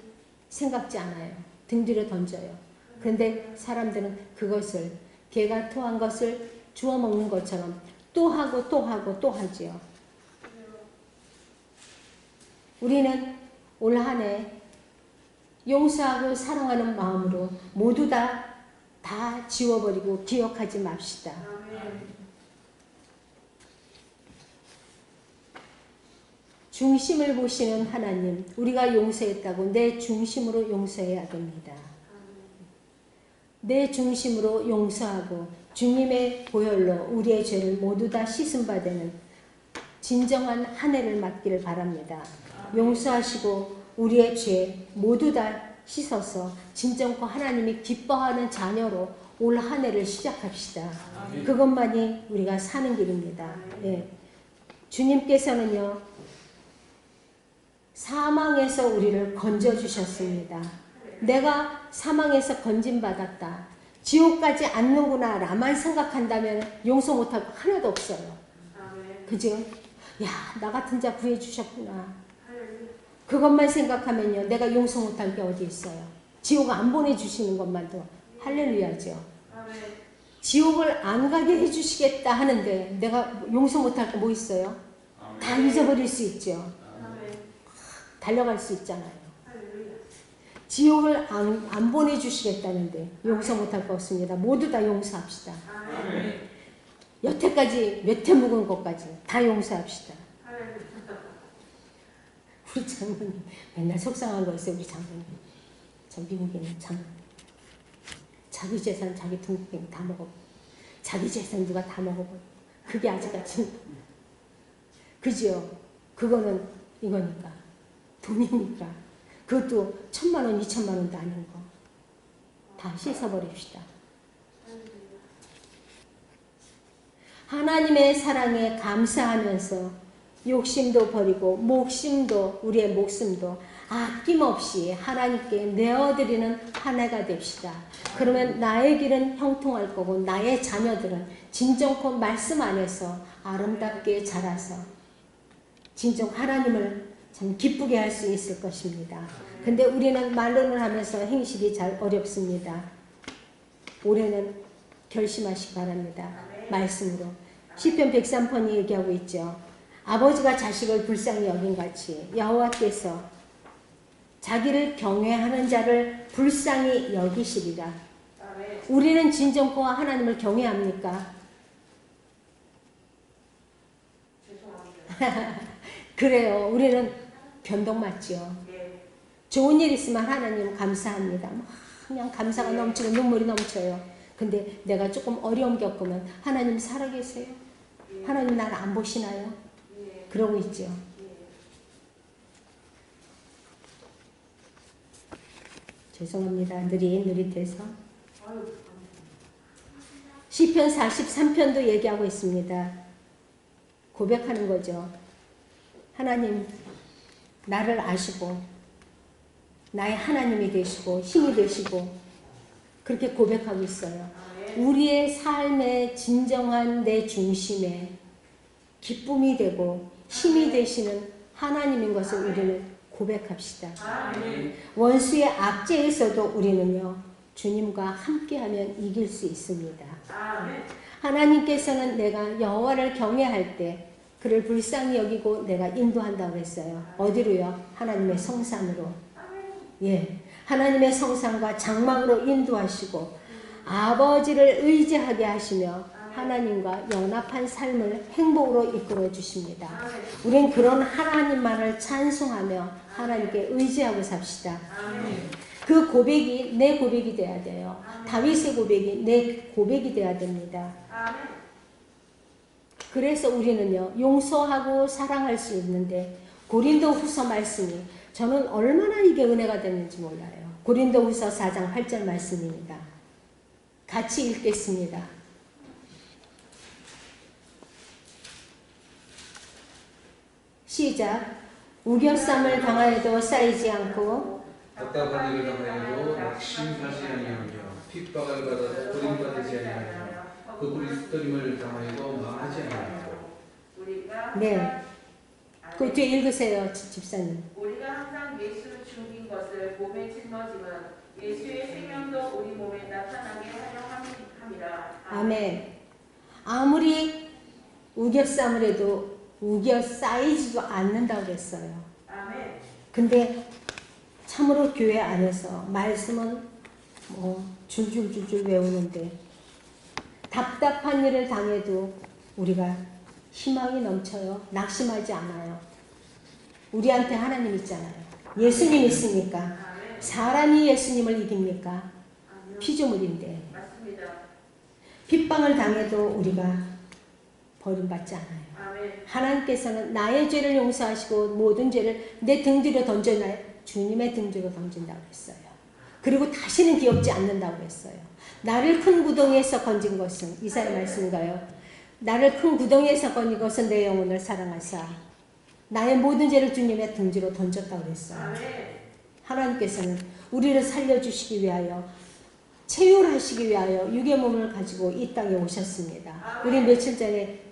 S1: 생각지 않아요. 등 뒤로 던져요. 그런데 사람들은 그것을 개가 토한 것을 주워 먹는 것처럼 또 하고 또 하고 또 하지요. 우리는 올 한 해 용서하고 사랑하는 마음으로 모두 다 지워버리고 기억하지 맙시다. 중심을 보시는 하나님, 우리가 용서했다고 내 중심으로 용서해야 됩니다. 내 중심으로 용서하고 주님의 보혈로 우리의 죄를 모두 다 씻음 받는 진정한 한 해를 맞기를 바랍니다. 용서하시고 우리의 죄 모두 다 씻어서 진정코 하나님이 기뻐하는 자녀로 올 한 해를 시작합시다. 그것만이 우리가 사는 길입니다. 예. 주님께서는요, 사망에서 우리를 건져주셨습니다. 내가 사망에서 건진받았다, 지옥 가지 않는구나 라만 생각한다면 용서 못할 거 하나도 없어요. 그죠? 야, 나 같은 자 구해주셨구나. 그것만 생각하면요, 내가 용서 못할 게 어디 있어요. 지옥 안 보내주시는 것만도 할렐루야죠. 지옥을 안 가게 해주시겠다 하는데 내가 용서 못할 거 뭐 있어요? 다 잊어버릴 수 있죠. 달려갈 수 있잖아요. 지옥을 안 보내주시겠다는데 용서 못할 거 없습니다. 모두 다 용서합시다. 여태까지 몇 해 묵은 것까지 다 용서합시다. 우리 장모님 맨날 속상한 거 있어요. 우리 장모님, 저 미국에 있는 장모님, 자기 재산 자기 등록금 다 먹어버려. 자기 재산 누가 다 먹어버려. 그게 아직까지 그죠? 그거는 이거니까, 돈이니까. 그것도 1,000만 원 2,000만 원도 아닌 거 다 씻어버립시다. 하나님의 사랑에 감사하면서 욕심도 버리고 목심도, 우리의 목숨도 아낌없이 하나님께 내어드리는 한 해가 됩시다. 그러면 나의 길은 형통할 거고 나의 자녀들은 진정코 말씀 안에서 아름답게 자라서 진정 하나님을 참 기쁘게 할 수 있을 것입니다. 근데 우리는 말로는 하면서 행실이 잘 어렵습니다. 올해는 결심하시기 바랍니다. 말씀으로. 시편 103편이 얘기하고 있죠. 아버지가 자식을 불쌍히 여긴같이 여호와께서 자기를 경외하는 자를 불쌍히 여기시리라. 우리는 진정코 하나님을 경외합니까? 그래요. 우리는 변동 맞죠. 좋은 일 있으면 하나님 감사합니다. 그냥 감사가 넘치고 눈물이 넘쳐요. 근데 내가 조금 어려움 겪으면 하나님 살아계세요? 하나님 나를 안 보시나요? 그러고 있죠. 죄송합니다. 느릿느릿해서. 시편 43편도 얘기하고 있습니다. 고백하는 거죠. 하나님, 나를 아시고 나의 하나님이 되시고 힘이 되시고 그렇게 고백하고 있어요. 우리의 삶의 진정한 내 중심에 기쁨이 되고 힘이 되시는 하나님인 것을 우리는 고백합시다. 원수의 압제에서도 우리는요, 주님과 함께하면 이길 수 있습니다. 하나님께서는 내가 여호와를 경외할 때 그를 불쌍히 여기고 내가 인도한다고 했어요. 어디로요? 하나님의 성산으로. 예, 하나님의 성산과 장막으로 인도하시고 아버지를 의지하게 하시며 하나님과 연합한 삶을 행복으로 이끌어 주십니다. 우린 그런 하나님만을 찬송하며 하나님께 의지하고 삽시다. 그 고백이 내 고백이 돼야 돼요. 다윗의 고백이 내 고백이 돼야 됩니다. 그래서 우리는요, 용서하고 사랑할 수 있는데 고린도후서 말씀이 저는 얼마나 이게 은혜가 됐는지 몰라요. 고린도후서 4장 8절 말씀입니다. 같이 읽겠습니다. 시작. 우겨쌈을 당하여도 쌓이지 않고
S2: 답답한 일을 당하여도 낙심하지 아니하며 핍박을 받아도 버림받지 아니하며 그 부리스떠림을 당하여도 망하지 아니하고.
S1: 네. 그 뒤에 읽으세요, 집사님.
S3: 우리가 항상 예수를 죽인 것을 몸에 짊어지면 예수의 생명도 우리 몸에 나타나게 하려 함이라.
S1: 아멘. 아무리 우겨쌈을 해도 우겨 쌓이지도 않는다고 그랬어요.
S3: 아멘.
S1: 근데 참으로 교회 안에서 말씀은 줄줄줄줄 외우는데 답답한 일을 당해도 우리가 희망이 넘쳐요. 낙심하지 않아요. 우리한테 하나님 있잖아요. 예수님 있으니까. 사람이 예수님을 이깁니까? 피조물인데.
S3: 맞습니다.
S1: 핍박을 당해도 우리가 버림받지 않아요. 하나님께서는 나의 죄를 용서하시고 모든 죄를 내 등 뒤로 던져놔요. 주님의 등 뒤로 던진다고 했어요. 그리고 다시는 기억지 않는다고 했어요. 나를 큰 구덩이에서 건진 것은 이사야 말씀인가요? 나를 큰 구덩이에서 건진 것은 내 영혼을 사랑하사 나의 모든 죄를 주님의 등 뒤로 던졌다고 했어요. 하나님께서는 우리를 살려주시기 위하여 체휼하시기 위하여 육의 몸을 가지고 이 땅에 오셨습니다. 우리 며칠 전에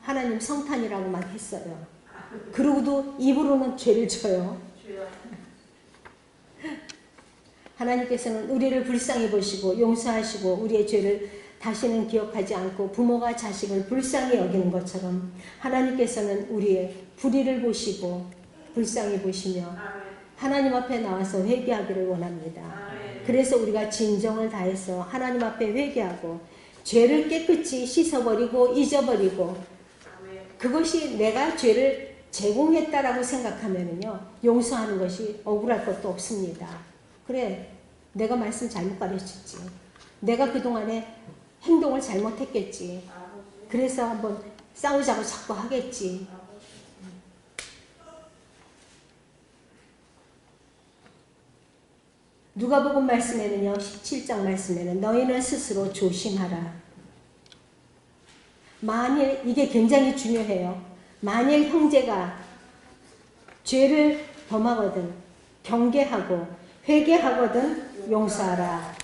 S1: 하나님 성탄이라고만 했어요. 그러고도 입으로는 죄를 져요. 하나님께서는 우리를 불쌍히 보시고 용서하시고 우리의 죄를 다시는 기억하지 않고 부모가 자식을 불쌍히 여기는 것처럼 하나님께서는 우리의 불의를 보시고 불쌍히 보시며 하나님 앞에 나와서 회개하기를 원합니다. 그래서 우리가 진정을 다해서 하나님 앞에 회개하고 죄를 깨끗이 씻어버리고 잊어버리고 그것이 내가 죄를 제공했다라고 생각하면은요 용서하는 것이 억울할 것도 없습니다. 그래 내가 말씀 잘못 가르쳤지. 내가 그동안에 행동을 잘못했겠지. 그래서 한번 싸우자고 자꾸 하겠지. 누가복음 말씀에는요 17장 말씀에는 너희는 스스로 조심하라. 만일 이게 굉장히 중요해요. 만일 형제가 죄를 범하거든 경계하고 회개하거든 용서하라.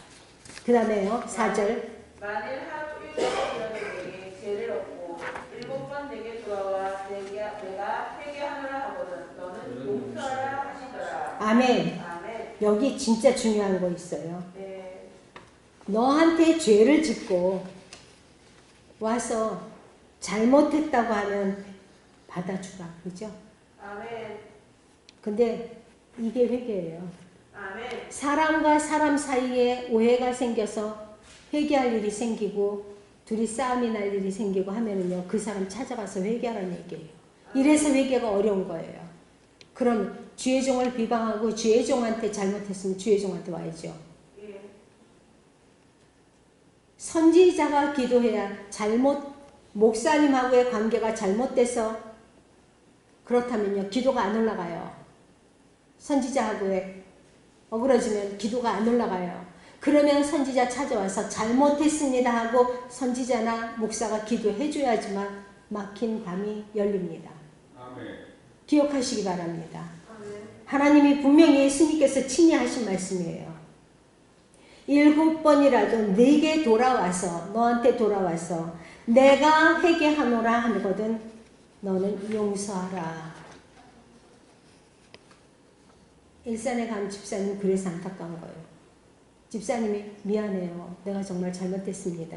S1: 그 다음에요 4절
S3: 만일 하루 7번 내게 죄를 얻고 7번 내게 돌아와 내가 회개하노라 하거든 너는 용서하라 하시더라.
S1: 아멘.
S3: 아멘.
S1: 여기 진짜 중요한 거 있어요.
S3: 네.
S1: 너한테 죄를 짓고 와서 잘못했다고 하면 받아주라. 그죠?
S3: 아멘.
S1: 근데 이게 회개예요.
S3: 아멘.
S1: 사람과 사람 사이에 오해가 생겨서 회개할 일이 생기고 둘이 싸움이 날 일이 생기고 하면은요 그 사람 찾아가서 회개하라는 얘기예요. 이래서 회개가 어려운 거예요. 그럼 주의 종을 비방하고 주의 종한테 잘못했으면 주의 종한테 와야죠.
S3: 예.
S1: 선지자가 기도해야 목사님하고의 관계가 잘못돼서 그렇다면요 기도가 안 올라가요. 선지자하고의 어그러지면 기도가 안 올라가요. 그러면 선지자 찾아와서 잘못했습니다 하고 선지자나 목사가 기도해 줘야지만 막힌 담이 열립니다.
S2: 아멘.
S1: 기억하시기 바랍니다.
S3: 아멘.
S1: 하나님이 분명히 예수님께서 친히 하신 말씀이에요. 7번이라도 네게 돌아와서 너한테 돌아와서 내가 회개하노라 하거든 너는 용서하라. 일산에 간 집사님 그래서 안타까운 거예요. 집사님이 미안해요. 내가 정말 잘못했습니다.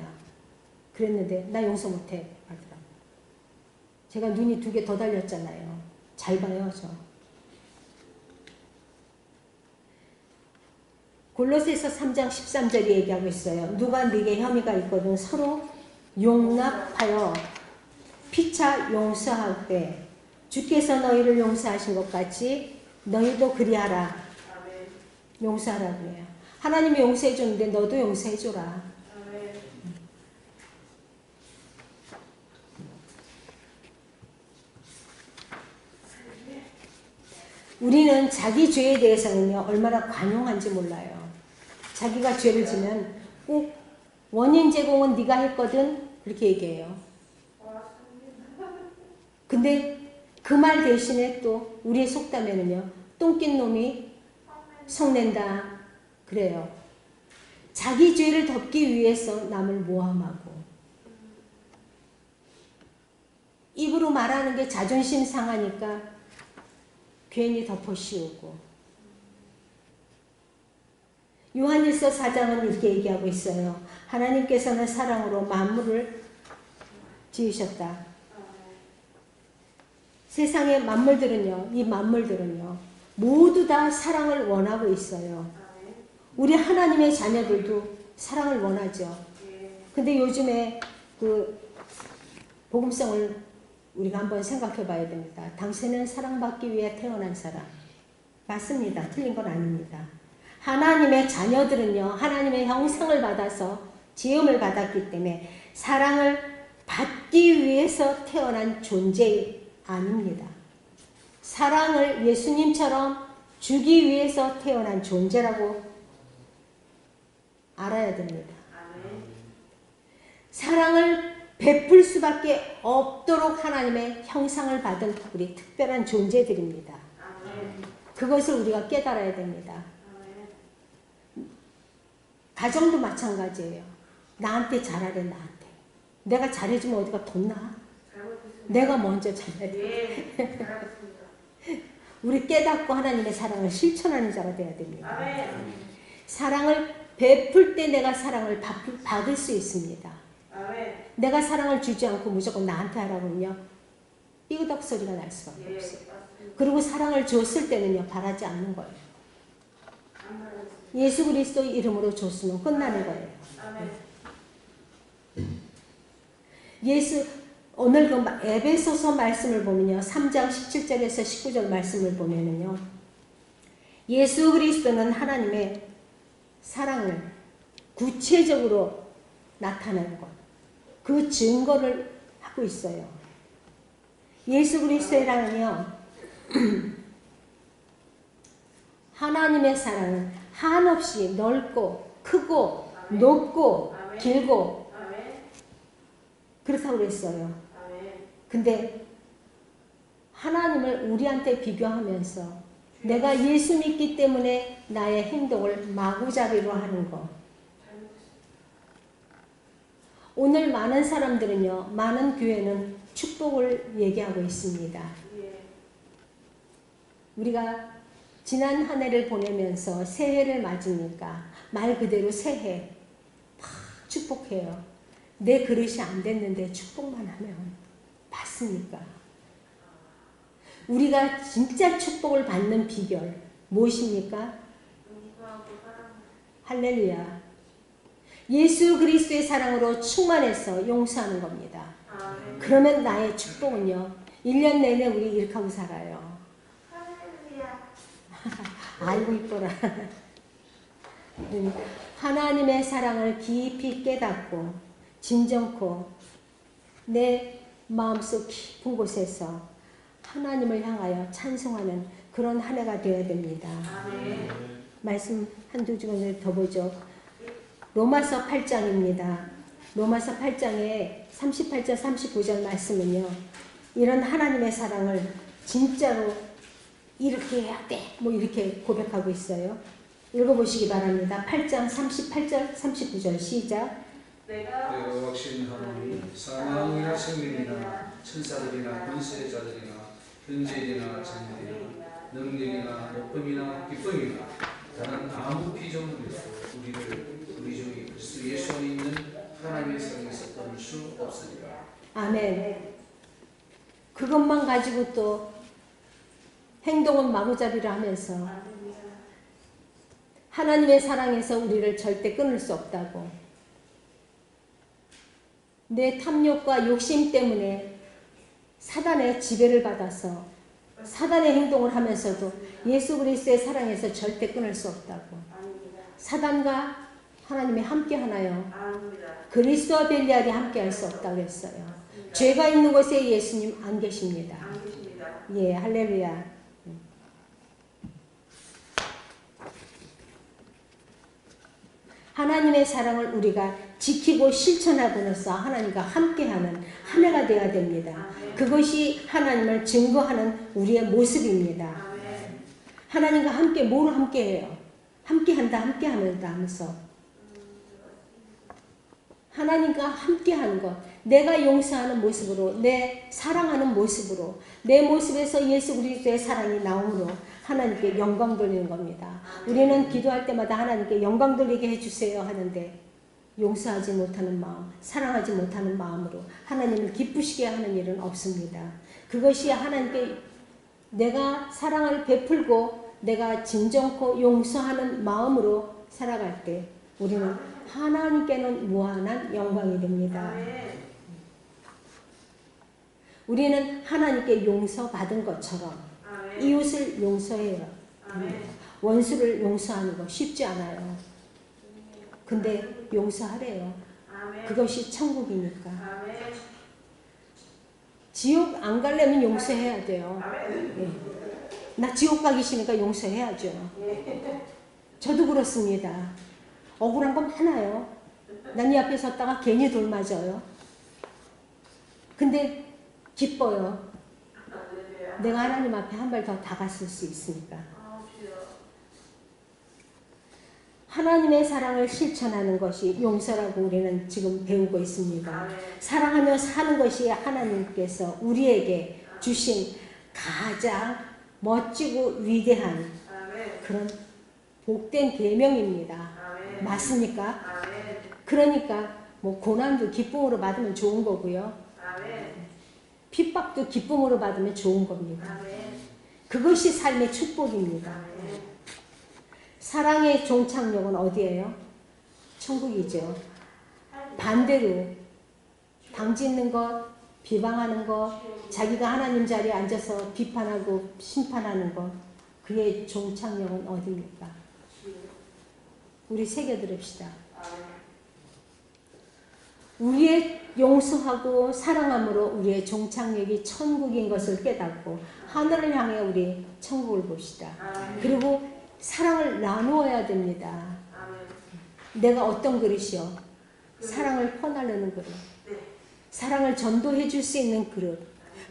S1: 그랬는데 나 용서 못해 하더라고요. 제가 눈이 2개 더 달렸잖아요. 잘 봐요 저. 골로새서 3장 13절이 얘기하고 있어요. 누가 네게 혐의가 있거든 서로 용납하여 피차 용서하되 주께서 너희를 용서하신 것 같이 너희도 그리하라.
S3: 아멘.
S1: 용서하라고 해요. 하나님이 용서해 줬는데 너도 용서해 줘라.
S3: 아멘.
S1: 우리는 자기 죄에 대해서는요 얼마나 관용한지 몰라요. 자기가 죄를 지면 꼭 원인 제공은 네가 했거든 그렇게 얘기해요. 근데 그 말 대신에 또 우리의 속담에는요 똥낀 놈이 성낸다 그래요. 자기 죄를 덮기 위해서 남을 모함하고 입으로 말하는 게 자존심 상하니까 괜히 덮어씌우고. 요한일서 4장은 이렇게 얘기하고 있어요. 하나님께서는 사랑으로 만물을 지으셨다. 세상의 만물들은요, 이 만물들은요, 모두 다 사랑을 원하고 있어요. 우리 하나님의 자녀들도 사랑을 원하죠. 근데 요즘에 그 복음성을 우리가 한번 생각해 봐야 됩니다. 당신은 사랑받기 위해 태어난 사람. 맞습니다. 틀린 건 아닙니다. 하나님의 자녀들은요, 하나님의 형상을 받아서 지음을 받았기 때문에 사랑을 받기 위해서 태어난 존재 아닙니다. 사랑을 예수님처럼 주기 위해서 태어난 존재라고 알아야 됩니다. 사랑을 베풀 수밖에 없도록 하나님의 형상을 받은 우리 특별한 존재들입니다. 그것을 우리가 깨달아야 됩니다. 가정도 마찬가지예요. 나한테 잘하래, 나한테. 내가 잘해주면 어디가 돈 나? 내가 먼저 잘해야 돼. 우리 깨닫고 하나님의 사랑을 실천하는 자가 되어야 됩니다. 사랑을 베풀 때 내가 사랑을 받을 수 있습니다. 내가 사랑을 주지 않고 무조건 나한테 하라고는요, 삐그덕 소리가 날 수밖에 없어요. 그리고 사랑을 줬을 때는요, 바라지 않는 거예요. 예수 그리스도 이름으로 줬으면 끝나는 거예요. 오늘 그 에베소서 말씀을 보면요, 3장 17절에서 19절 말씀을 보면은요, 예수 그리스도는 하나님의 사랑을 구체적으로 나타내는 것, 그 증거를 하고 있어요. 예수 그리스도의 사랑은요, 하나님의 사랑은 한없이 넓고 크고 높고 길고 그렇다고 그랬어요. 근데 하나님을 우리한테 비교하면서 내가 예수 믿기 때문에 나의 행동을 마구잡이로 하는 것. 오늘 많은 사람들은요, 많은 교회는 축복을 얘기하고 있습니다. 우리가 지난 한 해를 보내면서 새해를 맞으니까 말 그대로 새해 막 축복해요. 내 그릇이 안 됐는데 축복만 하면 맞습니까? 우리가 진짜 축복을 받는 비결 무엇입니까? 할렐루야. 예수 그리스도의 사랑으로 충만해서 용서하는 겁니다. 그러면 나의 축복은요, 1년 내내 우리 이렇게 하고 살아요. 아이고 이뻐라. 하나님의 사랑을 깊이 깨닫고 진정코 내 마음속 깊은 곳에서 하나님을 향하여 찬송하는 그런 한 해가 되어야 됩니다. 말씀 한두 줄을 더 보죠. 로마서 8장입니다. 로마서 8장에 38절 39절 말씀은요, 이런 하나님의 사랑을 진짜로 이렇게 해야 돼, 뭐 이렇게 고백하고 있어요. 읽어보시기 바랍니다. 8장 38절 39절 시작.
S3: 내가
S2: 확신하노니 사망이나 생명이나 천사들이나 권세자들이나 현재이나 장래이나 능력이나 높음이나 기쁨이나 다른 아무 피조물도 우리 주 그리스도 예수 안에 있는 하나님의 사랑에서 떠날 수 없으리라.
S1: 아멘. 그것만 가지고 또 행동은 마구잡이를 하면서 하나님의 사랑에서 우리를 절대 끊을 수 없다고, 내 탐욕과 욕심 때문에 사단의 지배를 받아서 사단의 행동을 하면서도 예수 그리스도의 사랑에서 절대 끊을 수 없다고. 사단과 하나님이 함께 하나요? 그리스도와 벨리알이 함께 할 수 없다고 했어요. 죄가 있는 곳에 예수님 안 계십니다. 예, 할렐루야. 하나님의 사랑을 우리가 지키고 실천하고로서 하나님과 함께하는 한 해가 되어야 됩니다. 그것이 하나님을 증거하는 우리의 모습입니다. 하나님과 함께 뭐로 함께해요? 함께한다, 함께하는다 하면서 하나님과 함께하는 것, 내가 용서하는 모습으로, 내 사랑하는 모습으로, 내 모습에서 예수 그리스도의 사랑이 나옴으로 하나님께 영광 돌리는 겁니다. 우리는 기도할 때마다 하나님께 영광 돌리게 해주세요 하는데 용서하지 못하는 마음, 사랑하지 못하는 마음으로 하나님을 기쁘시게 하는 일은 없습니다. 그것이 하나님께 내가 사랑을 베풀고 내가 진정코 용서하는 마음으로 살아갈 때 우리는 하나님께는 무한한 영광이 됩니다. 우리는 하나님께 용서받은 것처럼 이웃을 용서해요. 원수를 용서하는 거 쉽지 않아요. 근데 용서하래요. 그것이 천국이니까. 지옥 안 가려면 용서해야 돼요. 예. 나 지옥 가기 싫으니까 용서해야죠. 저도 그렇습니다. 억울한 거 많아요. 난 이 앞에 섰다가 괜히 돌 맞아요. 근데 기뻐요. 내가 하나님 앞에 한 발 더 다가설 수 있으니까. 하나님의 사랑을 실천하는 것이 용서라고 우리는 지금 배우고 있습니다. 사랑하며 사는 것이 하나님께서 우리에게 주신 가장 멋지고 위대한 그런 복된 계명입니다. 맞습니까? 그러니까 뭐 고난도 기쁨으로 받으면 좋은 거고요. 핍박도 기쁨으로 받으면 좋은 겁니다. 그것이 삶의 축복입니다. 사랑의 종착역은 어디예요? 천국이죠. 반대로 당짓는 것, 비방하는 것, 자기가 하나님 자리에 앉아서 비판하고 심판하는 것, 그의 종착역은 어디입니까? 우리 새겨 들읍시다. 우리의 용서하고 사랑함으로 우리의 종착역이 천국인 것을 깨닫고 하늘을 향해 우리 천국을 봅시다. 그리고 사랑을 나누어야 됩니다. 내가 어떤 그릇이요? 사랑을 퍼나르는 그릇. 사랑을 전도해 줄 수 있는 그릇.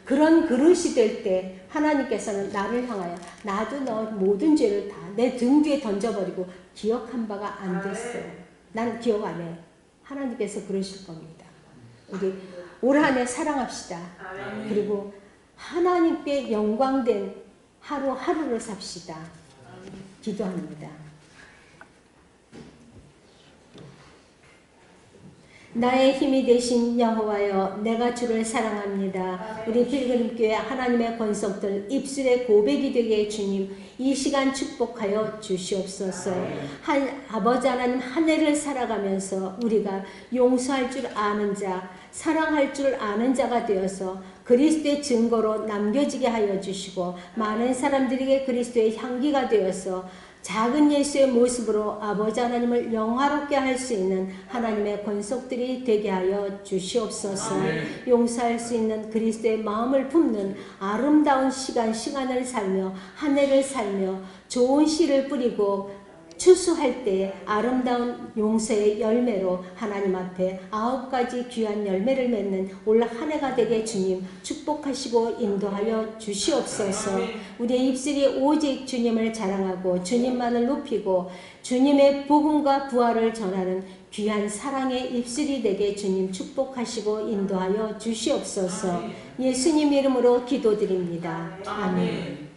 S1: 그런 그릇이 될 때 하나님께서는 나를 향하여 나도 너 모든 죄를 다 내 등 뒤에 던져버리고 기억한 바가 안 됐어. 난 기억 안 해. 하나님께서 그러실 겁니다. 우리 올 한 해 사랑합시다. 그리고 하나님께 영광된 하루하루를 삽시다. 기도합니다. 나의 힘이 되신 여호와여, 내가 주를 사랑합니다. 우리 필그림교회 하나님의 권속들 입술의 고백이 되게 주님 이 시간 축복하여 주시옵소서. 아버지 하나님, 한 해를 살아가면서 우리가 용서할 줄 아는 자, 사랑할 줄 아는 자가 되어서 그리스도의 증거로 남겨지게 하여 주시고 많은 사람들에게 그리스도의 향기가 되어서 작은 예수의 모습으로 아버지 하나님을 영화롭게 할 수 있는 하나님의 권속들이 되게 하여 주시옵소서. 용서할 수 있는 그리스도의 마음을 품는 아름다운 시간을 살며 한 해를 살며 좋은 씨를 뿌리고 추수할 때 아름다운 용서의 열매로 하나님 앞에 9가지 귀한 열매를 맺는 올 한 해가 되게 주님 축복하시고 인도하여 주시옵소서. 우리의 입술이 오직 주님을 자랑하고 주님만을 높이고 주님의 복음과 부활을 전하는 귀한 사랑의 입술이 되게 주님 축복하시고 인도하여 주시옵소서. 예수님 이름으로 기도드립니다. 아멘.